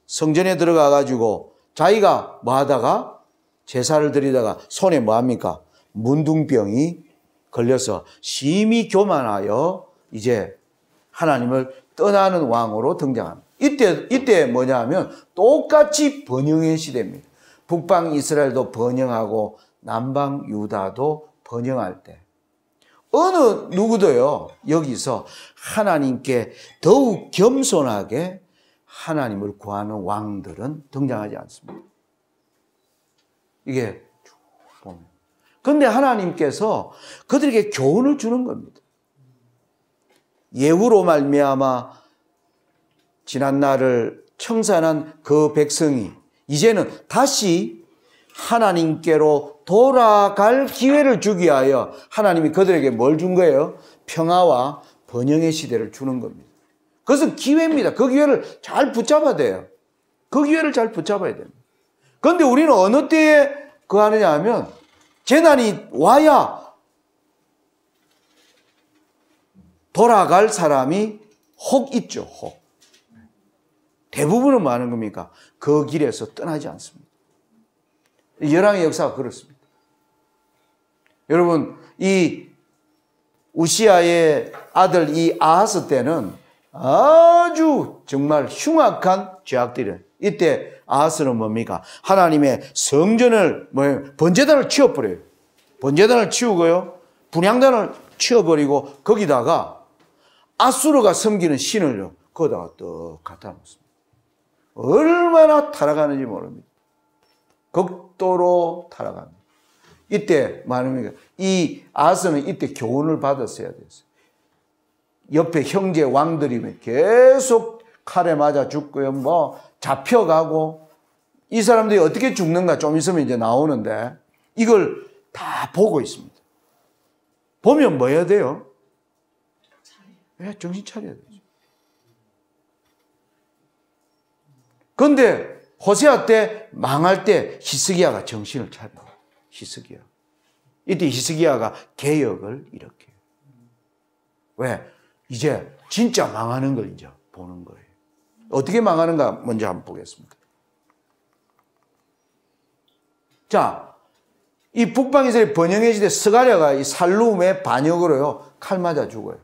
[SPEAKER 1] 성전에 들어가 가지고 자기가 뭐 하다가 제사를 드리다가 손에 뭐 합니까? 문둥병이 걸려서 심히 교만하여 이제 하나님을 떠나는 왕으로 등장합니다. 이때 뭐냐 하면 똑같이 번영의 시대입니다. 북방 이스라엘도 번영하고 남방 유다도 번영할 때 어느 누구도요 여기서 하나님께 더욱 겸손하게 하나님을 구하는 왕들은 등장하지 않습니다. 이게 쭉 보면. 그런데 하나님께서 그들에게 교훈을 주는 겁니다. 예후로 말미암아 지난 날을 청산한 그 백성이 이제는 다시 하나님께로 돌아갈 기회를 주기 위하여 하나님이 그들에게 뭘 준 거예요? 평화와 번영의 시대를 주는 겁니다. 그것은 기회입니다. 그 기회를 잘 붙잡아야 돼요. 그 기회를 잘 붙잡아야 됩니다. 그런데 우리는 어느 때에 하느냐 하면 재난이 와야 돌아갈 사람이 혹 있죠. 혹. 대부분은 뭐 하는 겁니까? 그 길에서 떠나지 않습니다. 열왕의 역사가 그렇습니다. 여러분, 이 우시야의 아들 이 아하스 때는 아주 정말 흉악한 죄악들이에요. 이때 아하스는 뭡니까? 하나님의 성전을 번제단을 치워버려요. 번제단을 치우고요. 분향단을 치워버리고 거기다가 아수르가 섬기는 신을요. 거기다가 또 갖다 놓습니다. 얼마나 타락하는지 모릅니다. 극도로 타락합니다. 이때 말합니까? 이 아하스는 이때 교훈을 받았어야 됐어요. 옆에 형제 왕들이 계속 칼에 맞아 죽고요. 뭐 잡혀가고 이 사람들이 어떻게 죽는가 좀 있으면 이제 나오는데 이걸 다 보고 있습니다. 보면 뭐 해야 돼요? 정신 차려야 되죠. 그런데 호세아 때 망할 때 히스기야가 정신을 차려. 히스기야. 이때 히스기야가 개혁을 일으켜요. 왜? 이제 진짜 망하는 걸 이제 보는 거예요. 어떻게 망하는가 먼저 한번 보겠습니다. 자, 이 북방이스라엘 번영의 시대 스가랴가 이 살룸의 반역으로요 칼 맞아 죽어요.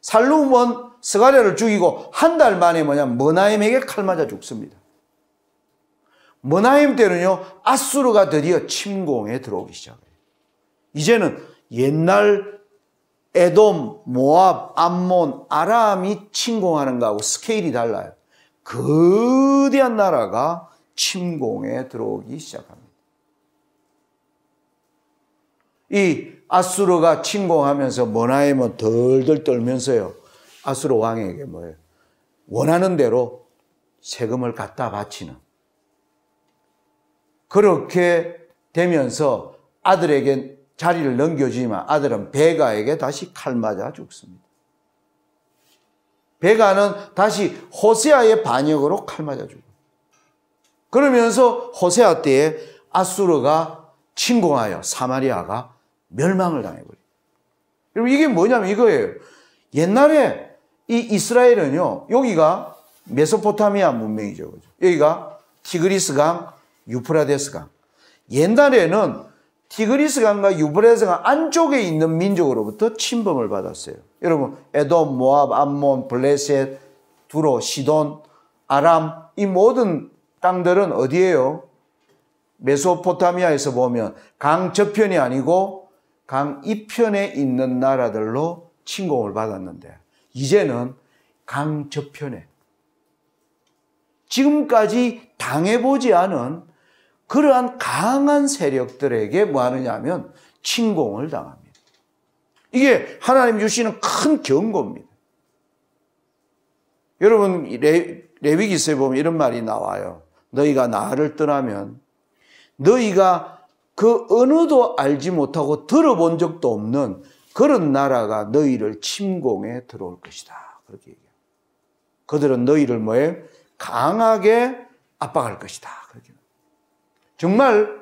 [SPEAKER 1] 살룸은 스가랴를 죽이고 한 달 만에 머나임에게 칼 맞아 죽습니다. 머나임 때는요 아수르가 드디어 침공에 들어오기 시작해요. 이제는 옛날 에돔, 모압, 암몬, 아람이 침공하는 거하고 스케일이 달라요. 거대한 나라가 침공에 들어오기 시작합니다. 이 아수르가 침공하면서 머나임은 덜덜 떨면서요. 아수르 왕에게 뭐예요? 원하는 대로 세금을 갖다 바치는. 그렇게 되면서 아들에게 자리를 넘겨주지만 아들은 베가에게 다시 칼 맞아 죽습니다. 베가는 다시 호세아의 반역으로 칼 맞아 죽어요. 그러면서 호세아 때에 아수르가 침공하여 사마리아가 멸망을 당해버려요. 여러분 이게 뭐냐면 이거예요. 옛날에 이 이스라엘은요. 여기가 메소포타미아 문명이죠. 여기가 티그리스강, 유프라데스강. 옛날에는 티그리스강과 유브라데스강 안쪽에 있는 민족으로부터 침범을 받았어요. 여러분 에돔, 모압, 암몬, 블레셋, 두로, 시돈, 아람 이 모든 땅들은 어디예요? 메소포타미아에서 보면 강 저편이 아니고 강 이편에 있는 나라들로 침공을 받았는데 이제는 강 저편에 지금까지 당해보지 않은 그러한 강한 세력들에게 뭐 하느냐 하면 침공을 당합니다. 이게 하나님 주시는 큰 경고입니다. 여러분 레위기서에 보면 이런 말이 나와요. 너희가 나를 떠나면 너희가 그 어느도 알지 못하고 들어본 적도 없는 그런 나라가 너희를 침공해 들어올 것이다. 그렇게 얘기해요. 그들은 너희를 뭐예요? 강하게 압박할 것이다. 그렇게. 정말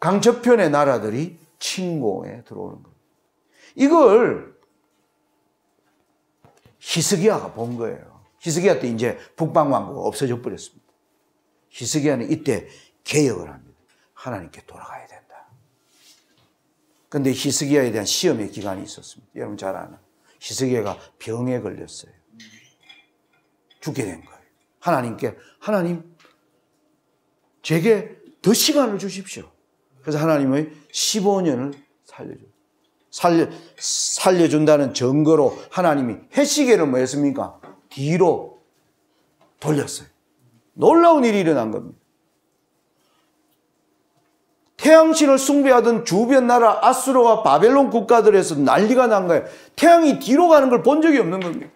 [SPEAKER 1] 강저편의 나라들이 침공에 들어오는 겁니다. 이걸 히스기야가 본 거예요. 히스기야 때 이제 북방왕국가 없어져 버렸습니다. 히스기야는 이때 개혁을 합니다. 하나님께 돌아가야 된다. 그런데 히스기야에 대한 시험의 기간이 있었습니다. 여러분 잘 아는. 히스기야가 병에 걸렸어요. 죽게 된 거예요. 하나님께 하나님 제게 더 시간을 주십시오. 그래서 하나님의 15년을 살려준다는 증거로 하나님이 해시계를 뭐 했습니까? 뒤로 돌렸어요. 놀라운 일이 일어난 겁니다. 태양신을 숭배하던 주변 나라 아수르와 바벨론 국가들에서 난리가 난 거예요. 태양이 뒤로 가는 걸 본 적이 없는 겁니다.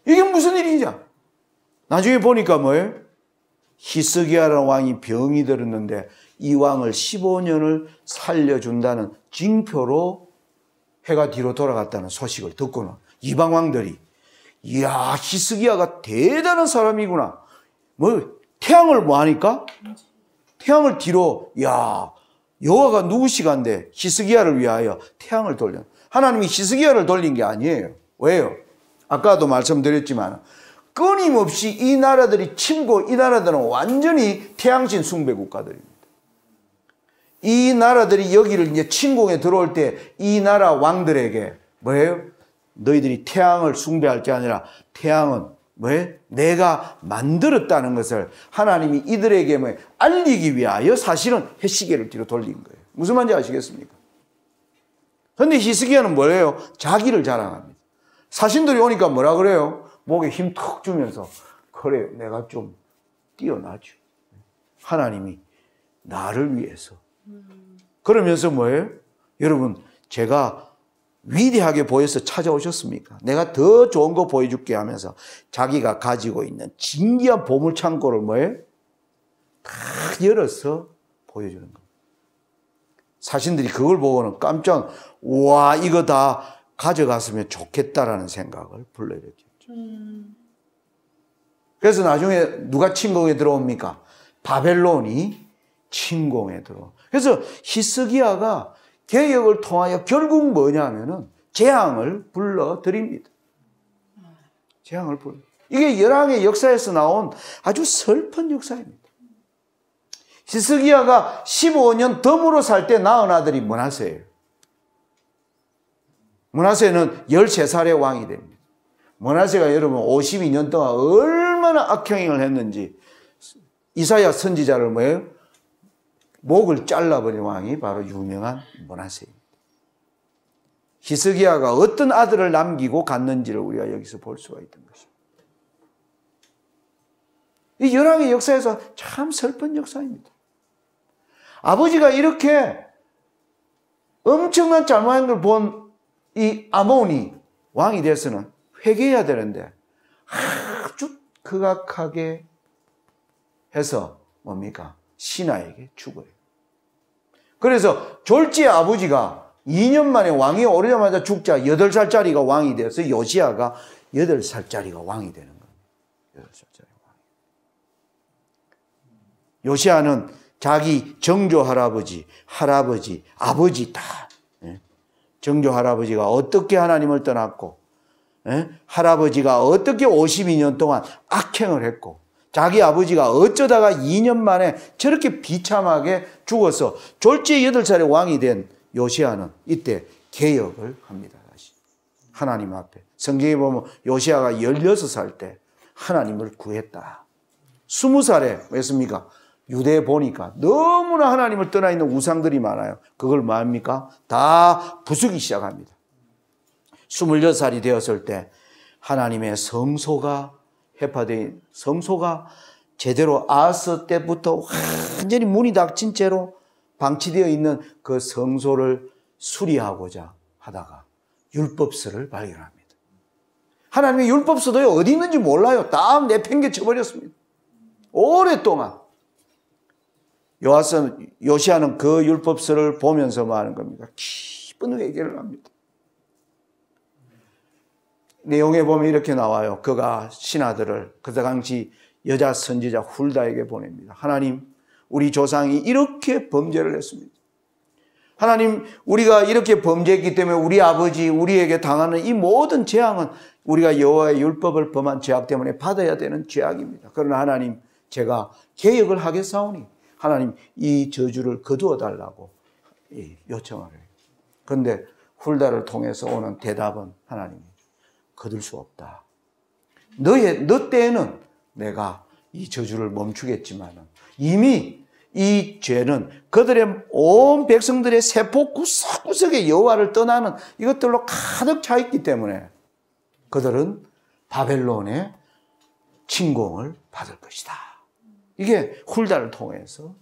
[SPEAKER 1] 이게 무슨 일이냐? 나중에 보니까 뭐예요? 히스기야라는 왕이 병이 들었는데 이 왕을 15년을 살려준다는 징표로 해가 뒤로 돌아갔다는 소식을 듣고는 이방 왕들이 이야 히스기야가 대단한 사람이구나. 뭐 태양을 뭐 하니까? 태양을 뒤로 야 여호와가 누구시간데 히스기야를 위하여 태양을 돌려. 하나님이 히스기야를 돌린 게 아니에요. 왜요? 아까도 말씀드렸지만 끊임없이 이 나라들이 이 나라들은 완전히 태양신 숭배 국가들입니다. 이 나라들이 여기를 이제 침공에 들어올 때 이 나라 왕들에게 뭐예요? 너희들이 태양을 숭배할 게 아니라 태양은 뭐예요? 내가 만들었다는 것을 하나님이 이들에게 뭐 알리기 위하여 사실은 해시계를 뒤로 돌린 거예요. 무슨 말인지 아시겠습니까? 그런데 히스기야는 뭐예요? 자기를 자랑합니다. 사신들이 오니까 뭐라 그래요? 목에 힘 턱 주면서 그래 내가 좀 뛰어나죠. 하나님이 나를 위해서. 그러면서 뭐예요? 여러분 제가 위대하게 보여서 찾아오셨습니까? 내가 더 좋은 거 보여줄게 하면서 자기가 가지고 있는 진귀한 보물창고를 뭐예요? 다 열어서 보여주는 겁니다. 사신들이 그걸 보고는 깜짝 와 이거 다 가져갔으면 좋겠다라는 생각을 불러일으켰죠. 그래서 나중에 누가 침공에 들어옵니까? 바벨론이 침공에 들어옵니다. 그래서 히스기야가 개혁을 통하여 결국 뭐냐면은 재앙을 불러들입니다. 재앙을 불러. 이게 열왕의 역사에서 나온 아주 슬픈 역사입니다. 히스기야가 15년 덤으로 살 때 낳은 아들이 므낫세예요. 므낫세는 13살의 왕이 됩니다. 므낫세가 여러분 52년 동안 얼마나 악행을 했는지 이사야 선지자를 뭐예요? 목을 잘라버린 왕이 바로 유명한 므낫세입니다. 히스기야가 어떤 아들을 남기고 갔는지를 우리가 여기서 볼 수가 있던 것입니다. 이 열왕의 역사에서 참 슬픈 역사입니다. 아버지가 이렇게 엄청난 잘못한 걸 본 이 아몬이 왕이 돼서는 회개해야 되는데 아주 극악하게 해서 뭡니까? 신하에게 죽어요. 그래서 졸지의 아버지가 2년 만에 왕이 오르자마자 죽자 8살짜리가 왕이 되어서 요시야가 8살짜리가 왕이 되는 거예요. 8살짜리 왕. 요시야는 자기 정조 할아버지, 아버지 다 정조 할아버지가 어떻게 하나님을 떠났고 할아버지가 어떻게 52년 동안 악행을 했고 자기 아버지가 어쩌다가 2년 만에 저렇게 비참하게 죽어서 졸지에 8살의 왕이 된 요시야는 이때 개혁을 합니다. 다시 하나님 앞에. 성경에 보면 요시야가 16살 때 하나님을 구했다. 20살에 왜습니까? 유대에 보니까 너무나 하나님을 떠나 있는 우상들이 많아요. 그걸 뭐합니까? 다 부수기 시작합니다. 26살이 되었을 때 하나님의 성소가 해파된 성소가 제대로 아하스 때부터 완전히 문이 닫힌 채로 방치되어 있는 그 성소를 수리하고자 하다가 율법서를 발견합니다. 하나님의 율법서도 어디 있는지 몰라요. 다 내팽개쳐 버렸습니다. 오랫동안. 요시야는 그 율법서를 보면서 뭐 하는 겁니까? 깊은 회개를 합니다. 내용에 보면 이렇게 나와요. 그가 신하들을 그 당시 여자 선지자 훌다에게 보냅니다. 하나님, 우리 조상이 이렇게 범죄를 했습니다. 하나님, 우리가 이렇게 범죄했기 때문에 우리 아버지, 우리에게 당하는 이 모든 재앙은 우리가 여호와의 율법을 범한 죄악 때문에 받아야 되는 죄악입니다. 그러나 하나님, 제가 개혁을 하겠사오니 하나님 이 저주를 거두어 달라고 요청을 해요. 그런데 훌다를 통해서 오는 대답은 하나님이 거둘 수 없다. 너 때에는 내가 이 저주를 멈추겠지만 이미 이 죄는 그들의 온 백성들의 세포 구석구석에 여호와를 떠나는 이것들로 가득 차 있기 때문에 그들은 바벨론의 침공을 받을 것이다. 이게 훌다를 통해서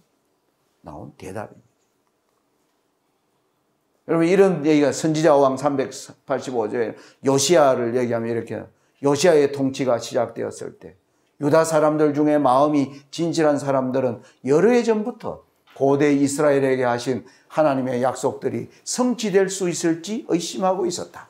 [SPEAKER 1] 나온 대답입니다. 여러분 이런 얘기가 선지자 왕 385조에 요시야를 얘기하면 이렇게 요시야의 통치가 시작되었을 때 유다 사람들 중에 마음이 진실한 사람들은 여러 해 전부터 고대 이스라엘에게 하신 하나님의 약속들이 성취될 수 있을지 의심하고 있었다.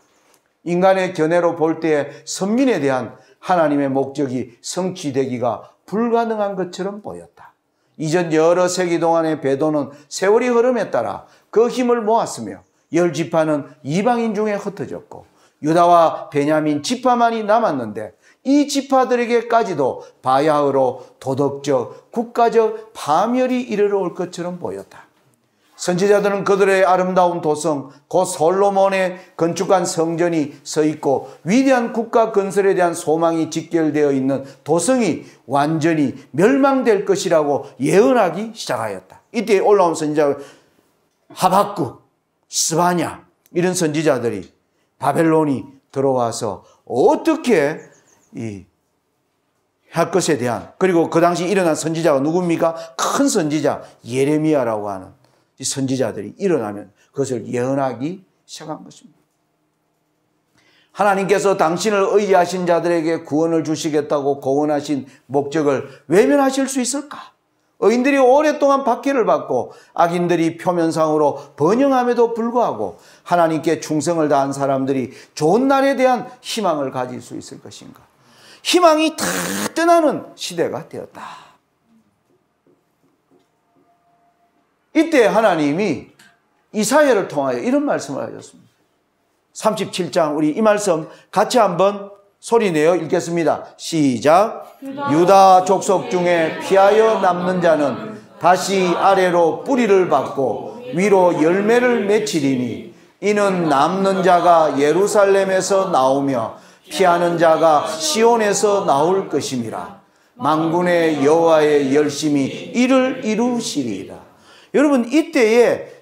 [SPEAKER 1] 인간의 견해로 볼 때에 선민에 대한 하나님의 목적이 성취되기가 불가능한 것처럼 보였다. 이전 여러 세기 동안의 배도는 세월이 흐름에 따라 그 힘을 모았으며 10지파는 이방인 중에 흩어졌고 유다와 베냐민 지파만이 남았는데 이 지파들에게까지도 바야흐로 도덕적, 국가적 파멸이 이르러 올 것처럼 보였다. 선지자들은 그들의 아름다운 도성, 곧 솔로몬의 건축한 성전이 서 있고 위대한 국가 건설에 대한 소망이 직결되어 있는 도성이 완전히 멸망될 것이라고 예언하기 시작하였다. 이때 올라온 선지자 하박국, 스바냐 이런 선지자들이 바벨론이 들어와서 어떻게 할 것에 대한 그리고 그 당시 일어난 선지자가 누굽니까? 큰 선지자 예레미야라고 하는 이 선지자들이 일어나면 그것을 예언하기 시작한 것입니다. 하나님께서 당신을 의지하신 자들에게 구원을 주시겠다고 고언하신 목적을 외면하실 수 있을까? 의인들이 오랫동안 박해를 받고 악인들이 표면상으로 번영함에도 불구하고 하나님께 충성을 다한 사람들이 좋은 날에 대한 희망을 가질 수 있을 것인가? 희망이 다 떠나는 시대가 되었다. 이때 하나님이 이사야를 통하여 이런 말씀을 하셨습니다. 37장 우리 이 말씀 같이 한번 소리내어 읽겠습니다. 시작. 유다 족속 중에 피하여 남는 자는 다시 아래로 뿌리를 받고 위로 열매를 맺히리니 이는 남는 자가 예루살렘에서 나오며 피하는 자가 시온에서 나올 것임이라. 만군의 여호와의 열심히 이를 이루시리이다. 여러분 이때에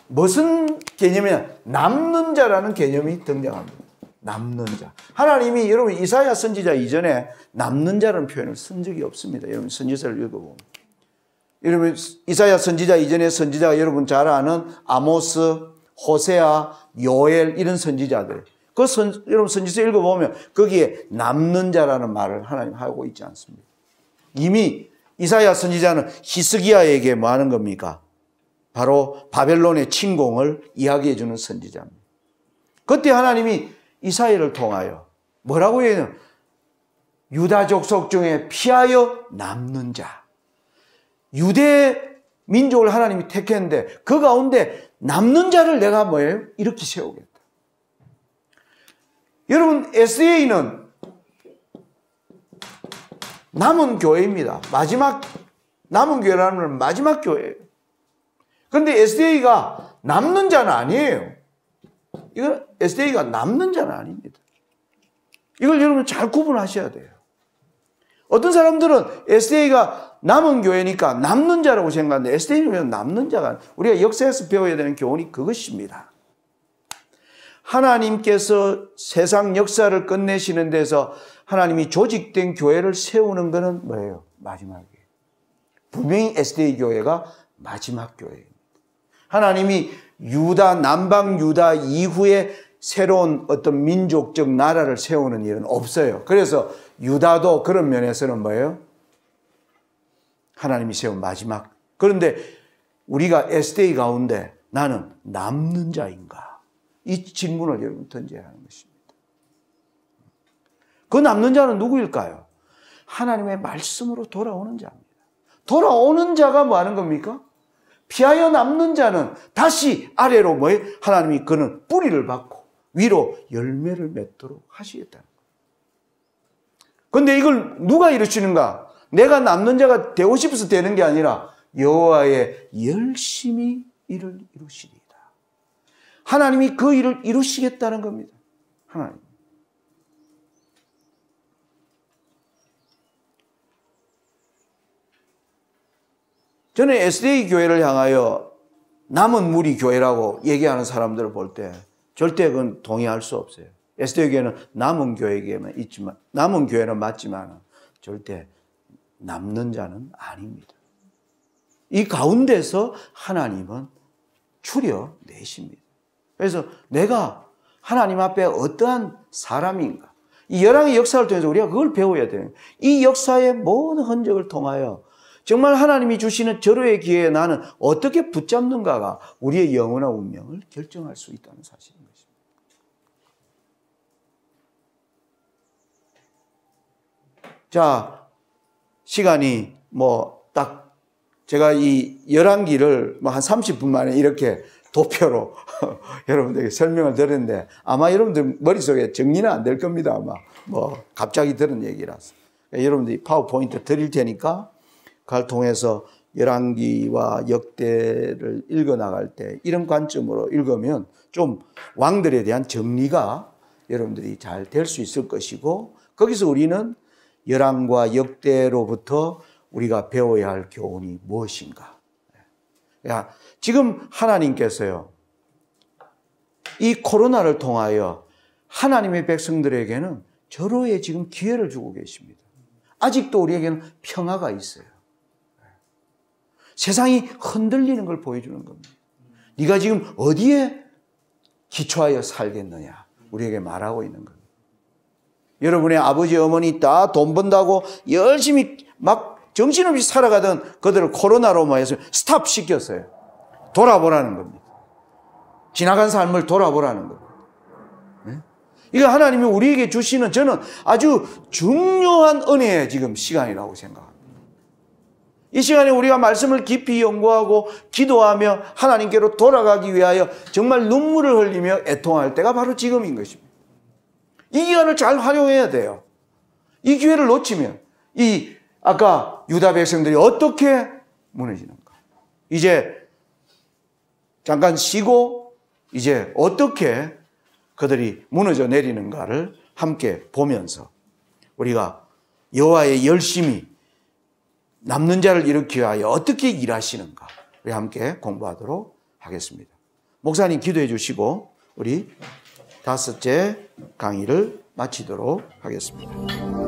[SPEAKER 1] 무슨 개념이냐? 남는 자라는 개념이 등장합니다. 남는 자. 하나님이 여러분 이사야 선지자 이전에 남는 자라는 표현을 쓴 적이 없습니다. 여러분 선지서를 읽어보면. 여러분 이사야 선지자 이전에 선지자가 여러분 잘 아는 아모스, 호세아, 요엘 이런 선지자들. 여러분 선지서 읽어보면 거기에 남는 자라는 말을 하나님 하고 있지 않습니다. 이미 이사야 선지자는 히스기야에게 뭐 하는 겁니까? 바로 바벨론의 침공을 이야기해 주는 선지자입니다. 그때 하나님이 이사야를 통하여 뭐라고 해요? 유다 족속 중에 피하여 남는 자. 유대 민족을 하나님이 택했는데 그 가운데 남는 자를 내가 뭐예요? 이렇게 세우겠다. 여러분 SDA는 남은 교회입니다. 마지막 남은 교회라는 건 마지막 교회예요. 그런데 SDA가 남는 자는 아니에요. 이건 SDA가 남는 자는 아닙니다. 이걸 여러분 잘 구분하셔야 돼요. 어떤 사람들은 SDA가 남은 교회니까 남는 자라고 생각하는데 SDA는 남는 자가 아니에요. 우리가 역사에서 배워야 되는 교훈이 그것입니다. 하나님께서 세상 역사를 끝내시는 데서 하나님이 조직된 교회를 세우는 것은 뭐예요? 마지막이에요. 분명히 SDA 교회가 마지막 교회입니다. 하나님이 유다, 남방 유다 이후에 새로운 어떤 민족적 나라를 세우는 일은 없어요. 그래서 유다도 그런 면에서는 뭐예요? 하나님이 세운 마지막. 그런데 우리가 SDA 가운데 나는 남는 자인가? 이 질문을 여러분 던져야 하는 것입니다. 그 남는 자는 누구일까요? 하나님의 말씀으로 돌아오는 자입니다. 돌아오는 자가 뭐 하는 겁니까? 피하여 남는 자는 다시 아래로 뭐예요? 하나님이 그는 뿌리를 받고 위로 열매를 맺도록 하시겠다는 거예요. 그런데 이걸 누가 이루시는가? 내가 남는 자가 되고 싶어서 되는 게 아니라 여호와의 열심히 이를 이루시리이다. 하나님이 그 일을 이루시겠다는 겁니다. 하나님. 저는 SDA 교회를 향하여 남은 무리 교회라고 얘기하는 사람들을 볼 때 절대 그건 동의할 수 없어요. SDA 교회는 남은 교회에게만 있지만, 남은 교회는 맞지만 절대 남는 자는 아닙니다. 이 가운데서 하나님은 추려내십니다. 그래서 내가 하나님 앞에 어떠한 사람인가? 이 열왕의 역사를 통해서 우리가 그걸 배워야 돼요. 이 역사의 모든 흔적을 통하여 정말 하나님이 주시는 절호의 기회에 나는 어떻게 붙잡는가가 우리의 영원한 운명을 결정할 수 있다는 사실인 것입니다. 자, 시간이 딱 제가 이 열왕기를 한 30분 만에 이렇게 도표로 여러분들에게 설명을 드렸는데 아마 여러분들 머릿속에 정리는 안 될 겁니다. 아마 갑자기 들은 얘기라서. 여러분들이 파워포인트 드릴 테니까 그걸 통해서 열왕기와 역대를 읽어나갈 때 이런 관점으로 읽으면 좀 왕들에 대한 정리가 여러분들이 잘 될 수 있을 것이고 거기서 우리는 열왕과 역대로부터 우리가 배워야 할 교훈이 무엇인가. 지금 하나님께서요, 이 코로나를 통하여 하나님의 백성들에게는 절호의 지금 기회를 주고 계십니다. 아직도 우리에게는 평화가 있어요. 세상이 흔들리는 걸 보여주는 겁니다. 네가 지금 어디에 기초하여 살겠느냐 우리에게 말하고 있는 겁니다. 여러분의 아버지 어머니 다 돈 번다고 열심히 막 정신없이 살아가던 그들을 코로나로 해서 스탑 시켰어요. 돌아보라는 겁니다. 지나간 삶을 돌아보라는 겁니다. 네? 이거 하나님이 우리에게 주시는 저는 아주 중요한 은혜의 지금 시간이라고 생각합니다. 이 시간에 우리가 말씀을 깊이 연구하고 기도하며 하나님께로 돌아가기 위하여 정말 눈물을 흘리며 애통할 때가 바로 지금인 것입니다. 이 기간을 잘 활용해야 돼요. 이 기회를 놓치면 이 아까 유다 백성들이 어떻게 무너지는가. 이제 잠깐 쉬고 이제 어떻게 그들이 무너져 내리는가를 함께 보면서 우리가 여호와의 열심히 남는 자를 일으키기 위하여 어떻게 일하시는가 우리 함께 공부하도록 하겠습니다. 목사님 기도해 주시고 우리 5째 강의를 마치도록 하겠습니다.